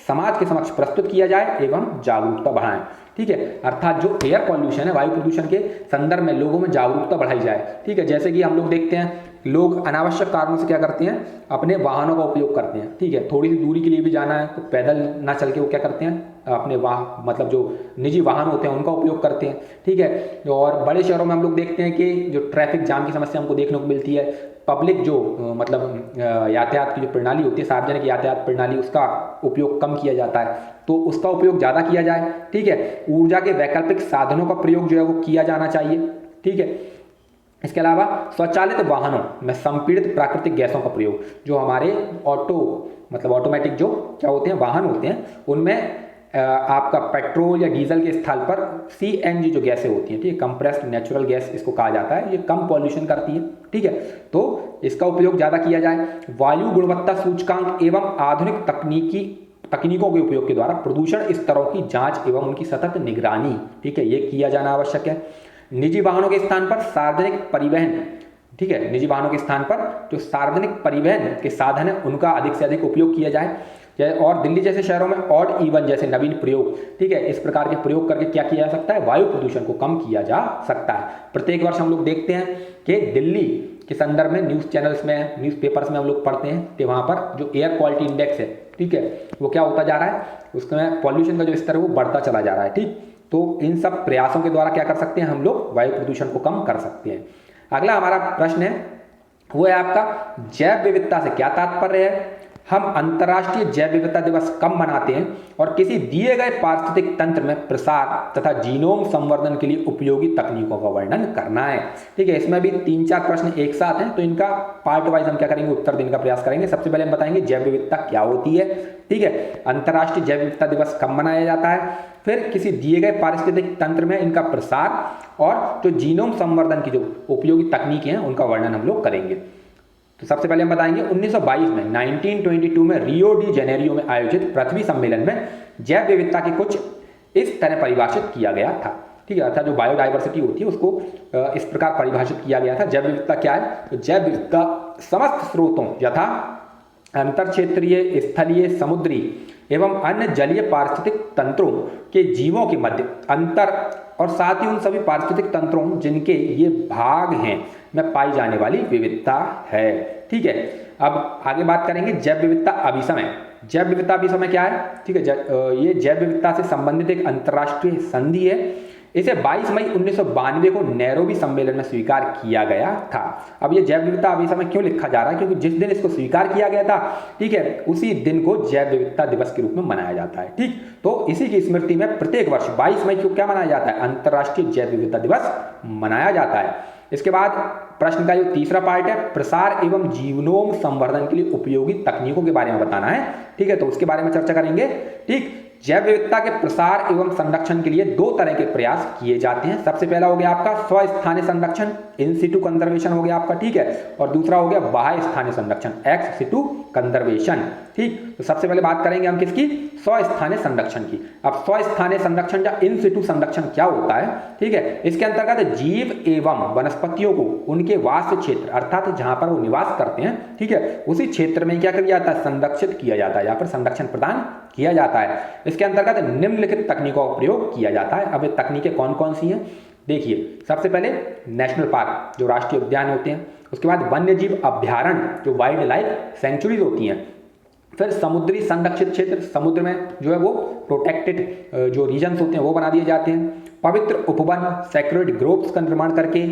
समाज के समक्ष प्रस्तुत किया जाए एवं जागरूकता बढ़ाएं। ठीक है, अर्थात जो एयर पॉल्यूशन है, वायु प्रदूषण के संदर्भ में लोगों में जागरूकता बढ़ाई जाए। ठीक है, जैसे कि हम लोग देखते हैं लोग अनावश्यक कारणों से क्या करते हैं, अपने वाहनों का उपयोग करते हैं। ठीक है, थोड़ी सी दूरी के लिए भी जाना है तो पैदल ना चल के वो क्या करते हैं, अपने मतलब जो निजी वाहन होते हैं उनका उपयोग करते हैं। ठीक है, और बड़े शहरों में हम लोग देखते हैं कि जो ट्रैफिक जाम की समस्या हमको देखने को मिलती है, पब्लिक जो मतलब यातायात की जो प्रणाली होती है, सार्वजनिक यातायात प्रणाली, उसका उपयोग कम किया जाता है, तो उसका उपयोग ज़्यादा किया जाए। ठीक है, ऊर्जा के वैकल्पिक साधनों का प्रयोग जो है वो किया जाना चाहिए। ठीक है, इसके अलावा स्वचालित वाहनों में संपीड़ित प्राकृतिक गैसों का प्रयोग, जो हमारे ऑटोमेटिक जो क्या होते हैं वाहन होते हैं, उनमें आपका पेट्रोल या डीजल के स्थान पर CNG जो गैसें होती हैं, ठीक है, कंप्रेस्ड नेचुरल गैस इसको कहा जाता है, ये कम पॉल्यूशन करती है। ठीक है, तो इसका उपयोग ज़्यादा किया जाए। वायु गुणवत्ता सूचकांक एवं आधुनिक तकनीकों के उपयोग के द्वारा प्रदूषण स्तरों की जांच एवं उनकी सतत निगरानी, ठीक है, ये किया जाना आवश्यक है। निजी वाहनों के स्थान पर सार्वजनिक परिवहन, ठीक है, निजी वाहनों के स्थान पर जो सार्वजनिक परिवहन के साधन है उनका अधिक से अधिक उपयोग किया जाए। और दिल्ली जैसे शहरों में ऑड इवन जैसे नवीन प्रयोग, ठीक है, इस प्रकार के प्रयोग करके क्या किया जा सकता है, वायु प्रदूषण को कम किया जा सकता है। प्रत्येक वर्ष हम लोग देखते हैं कि दिल्ली के संदर्भ में न्यूज़ चैनल्स में, न्यूज़पेपर्स में हम लोग पढ़ते हैं कि वहाँ पर जो एयर क्वालिटी इंडेक्स है, ठीक है, वो क्या होता जा रहा है, उसमें पॉल्यूशन का जो स्तर है वो बढ़ता चला जा रहा है। ठीक, तो इन सब प्रयासों के द्वारा क्या कर सकते हैं हम लोग, वायु प्रदूषण को कम कर सकते हैं। अगला हमारा प्रश्न है वो है आपका, जैव विविधता से क्या तात्पर्य है। हम अंतर्राष्ट्रीय जैव विविधता दिवस कब मनाते हैं और किसी दिए गए पारिस्थितिक तंत्र में प्रसार तथा जीनोम संवर्धन के लिए उपयोगी तकनीकों का वर्णन करना है। ठीक है, इसमें भी 3-4 प्रश्न एक साथ हैं, तो इनका पार्ट वाइज हम क्या करेंगे, उत्तर देने का प्रयास करेंगे। सबसे पहले हम बताएंगे जैव विविधता क्या होती है। ठीक है, अंतर्राष्ट्रीय जैव विविधता दिवस कब मनाया जाता है, फिर किसी दिए गए पारिस्थितिक तंत्र में इनका प्रसार और जो जीनोम संवर्धन की जो उपयोगी तकनीकें हैं उनका वर्णन हम लोग करेंगे। तो सबसे पहले हम बताएंगे 1922 में 1922 में रियो डी जेनेरियो में आयोजित पृथ्वी सम्मेलन में जैव विविधता की कुछ इस तरह परिभाषित किया गया था। ठीक है, अर्थात जो बायोडाइवर्सिटी होती है उसको इस प्रकार परिभाषित किया गया था। जैव विविधता क्या है, तो जैव विविधता समस्त स्रोतों यथा अंतर क्षेत्रीय, स्थलीय, समुद्री एवं अन्य जलीय पारिस्थितिक तंत्रों के जीवों के मध्य अंतर और साथ ही उन सभी पारिस्थितिक तंत्रों जिनके ये भाग हैं में पाई जाने वाली विविधता है। ठीक है, अब आगे बात करेंगे जैव विविधता अभिसमय। जैव विविधता अभिसमय क्या है, ठीक है, ये जैव विविधता से संबंधित एक अंतर्राष्ट्रीय संधि है। इसे 22 मई 1992 को नैरोबी सम्मेलन में स्वीकार किया गया था। अब ये जैव विविधता अभिसमय क्यों लिखा जा रहा है, क्योंकि जिस दिन इसको स्वीकार किया गया था, ठीक है, उसी दिन को जैव विविधता दिवस के रूप में मनाया जाता है। ठीक, तो इसी की स्मृति में प्रत्येक वर्ष 22 मई को क्या मनाया जाता है, अंतर्राष्ट्रीय जैव विविधता दिवस मनाया जाता है। इसके बाद प्रश्न का जो तीसरा पार्ट है, प्रसार एवं जीनोम संवर्धन के लिए उपयोगी तकनीकों के बारे में बताना है। ठीक है, तो उसके बारे में चर्चा करेंगे। ठीक, जैव विविधता के प्रसार एवं संरक्षण के लिए 2 तरह के प्रयास किए जाते हैं। सबसे पहला हो गया आपका स्वस्थानीय संरक्षण, इन सिटू कंजर्वेशन हो गया आपका, ठीक है, और दूसरा हो गया बाह्य स्थानीय संरक्षण, एक्स सिटू कंजर्वेशन। ठीक, तो सबसे पहले बात करेंगे हम किसकी, स्वस्थानीय संरक्षण की। अब स्वस्थानीय संरक्षण या इन सिटू संरक्षण क्या होता है, ठीक है, इसके अंतर्गत जीव एवं वनस्पतियों को उनके वास क्षेत्र अर्थात जहां पर वो निवास करते हैं, ठीक है, उसी क्षेत्र में क्या किया जाता है, संरक्षित किया जाता है, यहाँ पर संरक्षण प्रदान किया जाता है। इसके अंतर्गत निम्नलिखित तकनीकों का प्रयोग किया जाता है। अब ये तकनीकें कौन कौन सी हैं, देखिए, सबसे पहले नेशनल पार्क जो राष्ट्रीय उद्यान होते हैं, उसके बाद वन्य जीव अभ्यारण्य जो वाइल्ड लाइफ सेंचुरीज होती हैं, फिर समुद्री संरक्षित क्षेत्र, समुद्र में जो है वो प्रोटेक्टेड जो रीजन्स होते हैं वो बना दिए जाते हैं। पवित्र उपवन सैक्रेड ग्रोव्स का निर्माण करके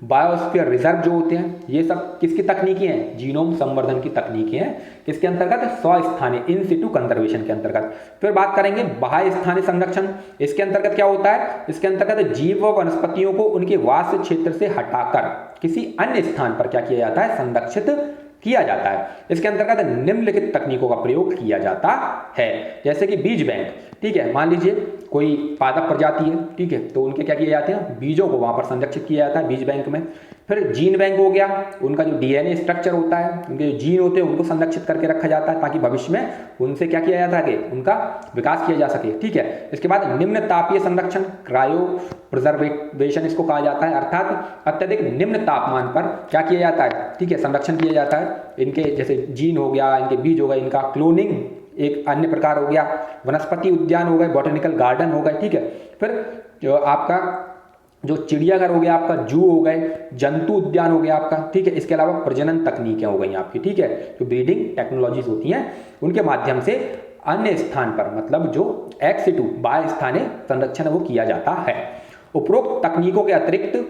बायोस्फीयर रिजर्व जो होते हैं, ये सब किसकी तकनीकी हैं, जीनोम संवर्धन की तकनीकी हैं। किसके अंतर्गत, स्वस्थानीय इन सिटू कंजर्वेशन के अंतर्गत। फिर बात करेंगे बाह्य स्थानीय संरक्षण। इसके अंतर्गत क्या होता है, इसके अंतर्गत जीव व वनस्पतियों को उनके वास क्षेत्र से हटाकर किसी अन्य स्थान पर क्या किया जाता है, संरक्षित किया जाता है। इसके अंतर्गत निम्नलिखित तकनीकों का प्रयोग किया जाता है, जैसे कि बीज बैंक। ठीक है, मान लीजिए कोई पादप प्रजाति है, ठीक है, तो उनके क्या किए जाते हैं, बीजों को वहां पर संरक्षित किया जाता है बीज बैंक में। फिर जीन बैंक हो गया, उनका जो डीएनए स्ट्रक्चर होता है, उनके जो जीन होते हैं उनको संरक्षित करके रखा जाता है ताकि भविष्य में उनसे क्या किया जाता है, उनका विकास किया जा सके। ठीक है, इसके बाद निम्न तापीय संरक्षण, क्रायो प्रिजर्वेशन इसको कहा जाता है, अर्थात अत्यधिक निम्न तापमान पर क्या किया जाता है, ठीक है, संरक्षण किया जाता है। इनके जैसे जीन हो गया, इनके बीज हो गए, इनका क्लोनिंग एक अन्य प्रकार हो गया वनस्पति उद्यान हो गए, बॉटेनिकल गार्डन हो गए, ठीक है। फिर जो आपका जो चिड़ियाघर हो गया, आपका जू हो गए, जंतु उद्यान हो गया आपका, ठीक है। इसके अलावा प्रजनन तकनीकें हो गई आपकी, ठीक है, जो ब्रीडिंग टेक्नोलॉजीज होती हैं उनके माध्यम से अन्य स्थान पर मतलब जो एक्स टू बाह्य स्थानीय संरक्षण वो किया जाता है। उपरोक्त तकनीकों के अतिरिक्त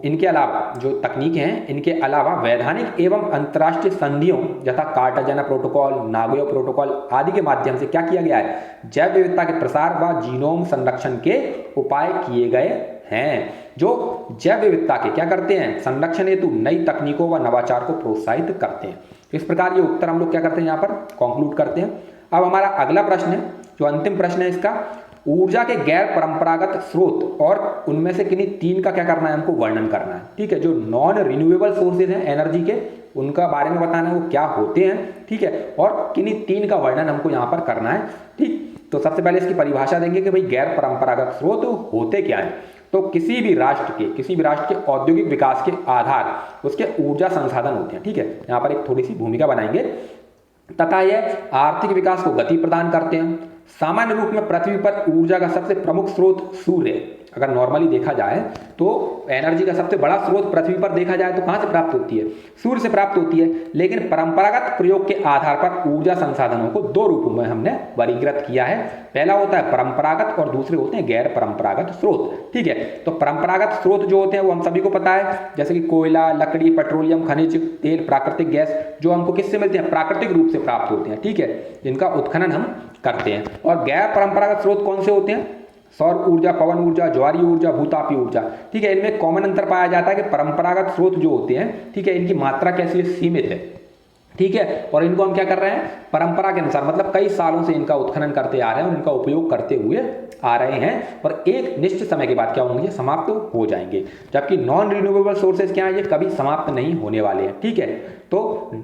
इनके अलावा जो तकनीकें हैं इनके अलावा वैधानिक एवं अंतर्राष्ट्रीय संधियों यथा कार्टाजेना प्रोटोकॉल, नागोया प्रोटोकॉल आदि के माध्यम से क्या किया गया है, जैव विविधता के प्रसार व जीनोम संरक्षण के उपाय किए गए हैं, जो जैव विविधता के क्या करते हैं, संरक्षण हेतु नई तकनीकों व नवाचार को प्रोत्साहित करते हैं। इस प्रकार ये उत्तर हम लोग क्या करते हैं, यहाँ पर कंक्लूड करते हैं। अब हमारा अगला प्रश्न है, जो अंतिम प्रश्न है इसका, ऊर्जा के गैर परंपरागत स्रोत और उनमें से किन्हीं तीन का क्या करना है, हमको वर्णन करना है, ठीक है। जो नॉन रिन्यूएबल सोर्सेज हैं एनर्जी के, उनका बारे में बताना है वो क्या होते हैं, ठीक है, और किन्हीं तीन का वर्णन हमको यहाँ पर करना है, ठीक। तो सबसे पहले इसकी परिभाषा देंगे कि भाई गैर परंपरागत स्रोत होते क्या है। तो किसी भी राष्ट्र के औद्योगिक विकास के आधार उसके ऊर्जा संसाधन होते हैं, ठीक है। यहाँ पर एक थोड़ी सी भूमिका बनाएंगे, तथा यह आर्थिक विकास को गति प्रदान करते हैं। सामान्य रूप में पृथ्वी पर ऊर्जा का सबसे प्रमुख स्रोत सूर्य है। अगर नॉर्मली देखा जाए तो एनर्जी का सबसे बड़ा स्रोत पृथ्वी पर देखा जाए तो कहां से प्राप्त होती है, सूर्य से प्राप्त होती है। लेकिन परंपरागत प्रयोग के आधार पर ऊर्जा संसाधनों को दो रूपों में हमने वर्गीकृत किया है। पहला होता है परंपरागत और दूसरे होते हैं गैर परंपरागत स्रोत, ठीक है। तो परंपरागत स्रोत जो होते हैं वो हम सभी को पता है, जैसे कि कोयला, लकड़ी, पेट्रोलियम, खनिज तेल, प्राकृतिक गैस, जो हमको किससे मिलते हैं, प्राकृतिक रूप से प्राप्त होते हैं, ठीक है। इनका उत्खनन हम करते हैं। और गैर परंपरागत स्रोत कौन से होते हैं, सौर ऊर्जा, पवन ऊर्जा, ज्वारीय ऊर्जा, भूतापीय ऊर्जा, ठीक है। इनमें कॉमन अंतर पाया जाता है कि परंपरागत स्रोत जो होते हैं, ठीक है, इनकी मात्रा कैसी है, सीमित है, ठीक है। और इनको हम क्या कर रहे हैं, परंपरा के अनुसार मतलब कई सालों से इनका उत्खनन करते आ रहे हैं और इनका उपयोग करते हुए आ रहे हैं, और एक निश्चित समय के बाद क्या होंगे, ये समाप्त हो जाएंगे। जबकि नॉन रिन्यूएबल सोर्सेज क्या है, ये कभी समाप्त नहीं होने वाले हैं, ठीक है। तो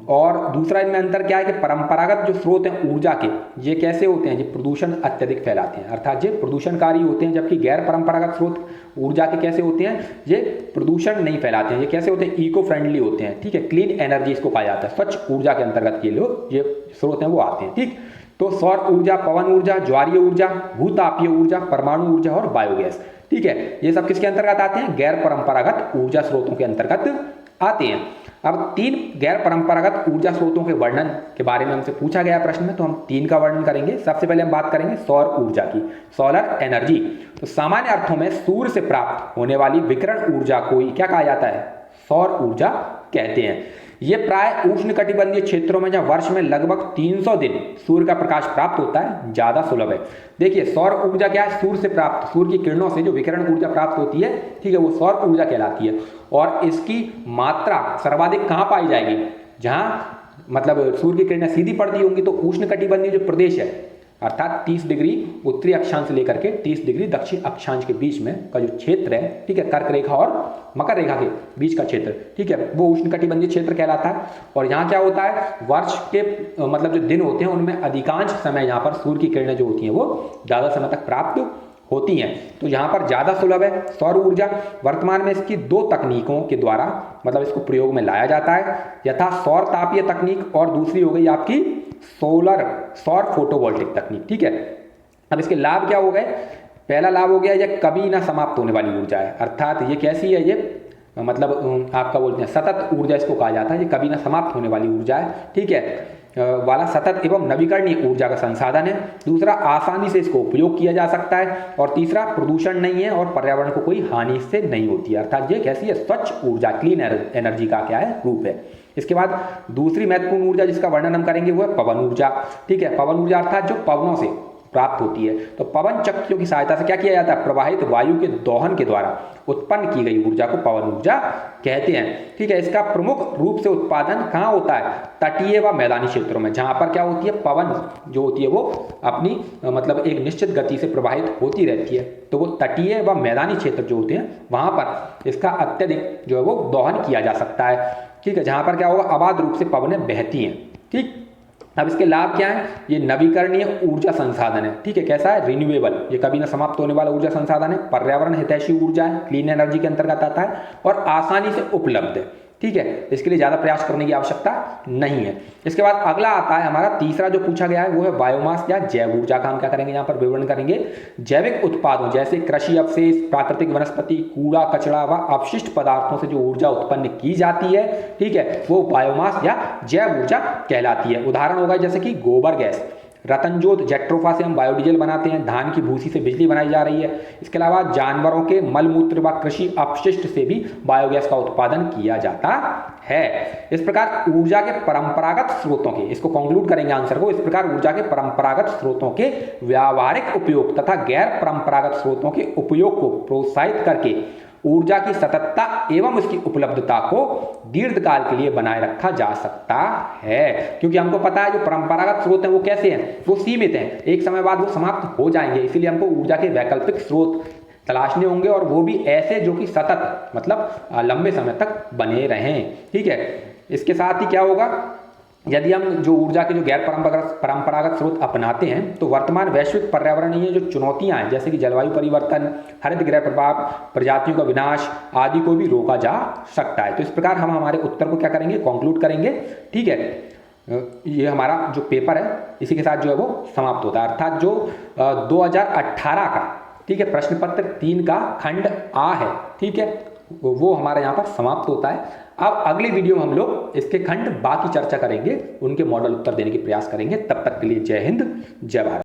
और दूसरा इनमें अंतर क्या है कि परंपरागत जो स्रोत हैं ऊर्जा के, ये कैसे होते हैं, ये प्रदूषण अत्यधिक फैलाते हैं, अर्थात ये प्रदूषणकारी होते हैं। जबकि गैर परंपरागत स्रोत ऊर्जा के कैसे होते हैं, ये प्रदूषण नहीं फैलाते हैं, ये कैसे होते हैं, इको फ्रेंडली होते हैं, ठीक है। क्लीन एनर्जी इसको कहा जाता है, स्वच्छ ऊर्जा के अंतर्गत के लोग ये स्रोत हैं वो आते हैं, ठीक। तो सौर ऊर्जा, पवन ऊर्जा, ज्वारीय ऊर्जा, भूतापीय ऊर्जा, परमाणु ऊर्जा और बायोगैस, ठीक है, ये सब किसके अंतर्गत आते हैं, गैर परंपरागत ऊर्जा स्रोतों के अंतर्गत आते हैं। अब तीन गैर परंपरागत ऊर्जा स्रोतों के वर्णन के बारे में हमसे पूछा गया प्रश्न में, तो हम तीन का वर्णन करेंगे। सबसे पहले हम बात करेंगे सौर ऊर्जा की, सोलर एनर्जी। तो सामान्य अर्थों में सूर्य से प्राप्त होने वाली विकिरण ऊर्जा को ही क्या कहा जाता है, सौर ऊर्जा कहते हैं। ये प्राय उष्णकटिबंधीय क्षेत्रों में जहां वर्ष में लगभग 300 दिन सूर्य का प्रकाश प्राप्त होता है, ज्यादा सुलभ है। देखिए सौर ऊर्जा क्या है, सूर्य से प्राप्त, सूर्य की किरणों से जो विकिरण ऊर्जा प्राप्त होती है, ठीक है, वो सौर ऊर्जा कहलाती है। और इसकी मात्रा सर्वाधिक कहां पाई जाएगी, जहां मतलब सूर्य की किरणें सीधी पड़ती होंगी, तो उष्णकटिबंधीय जो प्रदेश है, अर्थात 30 डिग्री उत्तरी अक्षांश से लेकर के 30 डिग्री दक्षिण अक्षांश के बीच में का जो क्षेत्र है, ठीक है, कर्क रेखा और मकर रेखा के बीच का क्षेत्र, ठीक है, वो उष्णकटिबंधीय क्षेत्र कहलाता है। और यहाँ क्या होता है, वर्ष के मतलब जो दिन होते हैं उनमें अधिकांश समय यहाँ पर सूर्य की किरणें जो होती हैं वो ज्यादा समय तक प्राप्त होती हैं, तो यहाँ पर ज्यादा सुलभ है सौर ऊर्जा। वर्तमान में इसकी दो तकनीकों के द्वारा मतलब इसको प्रयोग में लाया जाता है, यथा सौर तापीय तकनीक और दूसरी हो गई आपकी सौर फोटोवोल्टिक तकनीक, ठीक है। अब इसके लाभ क्या हो गए, पहला लाभ हो गया ये कभी ना समाप्त होने वाली ऊर्जा है, अर्थात ये कैसी है, ये मतलब आपका बोलते हैं सतत ऊर्जा इसको कहा जाता है, ये कभी ना समाप्त होने वाली ऊर्जा है, ठीक है, वाला सतत एवं नवीकरणीय ऊर्जा का संसाधन है। दूसरा, आसानी से इसको उपयोग किया जा सकता है। और तीसरा, प्रदूषण नहीं है और पर्यावरण को कोई हानि से नहीं होती है, अर्थात ये कैसी है, स्वच्छ ऊर्जा, क्लीन एनर्जी का क्या है, रूप है। इसके बाद दूसरी महत्वपूर्ण ऊर्जा जिसका वर्णन हम करेंगे वो है पवन ऊर्जा, ठीक है। पवन ऊर्जा अर्थात जो पवनों से प्राप्त होती है, तो पवन चक्कियों की सहायता से क्या किया जाता है, प्रवाहित वायु के दोहन के द्वारा उत्पन्न की गई ऊर्जा को पवन ऊर्जा कहते हैं, ठीक है। इसका प्रमुख रूप से उत्पादन कहाँ होता है, तटीय व मैदानी क्षेत्रों में, जहां पर क्या होती है, पवन जो होती है वो अपनी मतलब एक निश्चित गति से प्रवाहित होती रहती है, तो वो तटीय व मैदानी क्षेत्र जो होते हैं वहां पर इसका अत्यधिक जो है वो दोहन किया जा सकता है, ठीक है, जहां पर क्या होगा, अबाध रूप से पवनें बहती हैं, ठीक। अब इसके लाभ क्या है, ये नवीकरणीय ऊर्जा संसाधन है, ठीक है, कैसा है, रिन्यूएबल, ये कभी ना समाप्त होने वाला ऊर्जा संसाधन है, पर्यावरण हितैषी ऊर्जा है, क्लीन एनर्जी के अंतर्गत आता है और आसानी से उपलब्ध है, ठीक है, इसके लिए ज़्यादा प्रयास करने की आवश्यकता नहीं है। इसके बाद अगला आता है हमारा तीसरा जो पूछा गया है वो है बायोमास या जैव ऊर्जा का हम क्या करेंगे यहाँ पर विवरण करेंगे। जैविक उत्पादों जैसे कृषि अवशेष, प्राकृतिक वनस्पति, कूड़ा कचरा व अपशिष्ट पदार्थों से जो ऊर्जा उत्पन्न की जाती है, ठीक है, वो बायोमास या जैव ऊर्जा कहलाती है। उदाहरण होगा जैसे कि गोबर गैस, रतनजोत जेट्रोफा से हम बायोडीजल बनाते हैं, धान की भूसी से बिजली बनाई जा रही है। इसके अलावा जानवरों के मलमूत्र व कृषि अपशिष्ट से भी बायोगैस का उत्पादन किया जाता है। इस प्रकार ऊर्जा के परंपरागत स्रोतों के, इसको कंक्लूड करेंगे आंसर को, इस प्रकार ऊर्जा के परंपरागत स्रोतों के व्यावहारिक उपयोग तथा गैर परंपरागत स्रोतों के उपयोग को प्रोत्साहित करके ऊर्जा की सततता एवं उसकी उपलब्धता को दीर्घकाल के लिए बनाए रखा जा सकता है। क्योंकि हमको पता है जो परंपरागत स्रोत हैं वो कैसे हैं, वो सीमित हैं, एक समय बाद वो समाप्त हो जाएंगे। इसीलिए हमको ऊर्जा के वैकल्पिक स्रोत तलाशने होंगे और वो भी ऐसे जो कि सतत मतलब लंबे समय तक बने रहें। ठीक है, इसके साथ ही क्या होगा, यदि हम जो ऊर्जा के जो गैर परंपरागत स्रोत अपनाते हैं तो वर्तमान वैश्विक पर्यावरणीय जो चुनौतियां हैं जैसे कि जलवायु परिवर्तन, हरित गृह प्रभाव, प्रजातियों का विनाश आदि को भी रोका जा सकता है। तो इस प्रकार हम हमारे उत्तर को क्या करेंगे, कंक्लूड करेंगे। ठीक है, ये हमारा जो पेपर है इसी के साथ जो है वो समाप्त होता है, अर्थात जो 2018 का, ठीक है, प्रश्न पत्र 3 का खंड आ है, ठीक है, वो हमारे यहाँ पर समाप्त होता है। अब अगली वीडियो में हम लोग इसके खंड बाकी चर्चा करेंगे, उनके मॉडल उत्तर देने की प्रयास करेंगे। तब तक के लिए जय हिंद, जय भारत।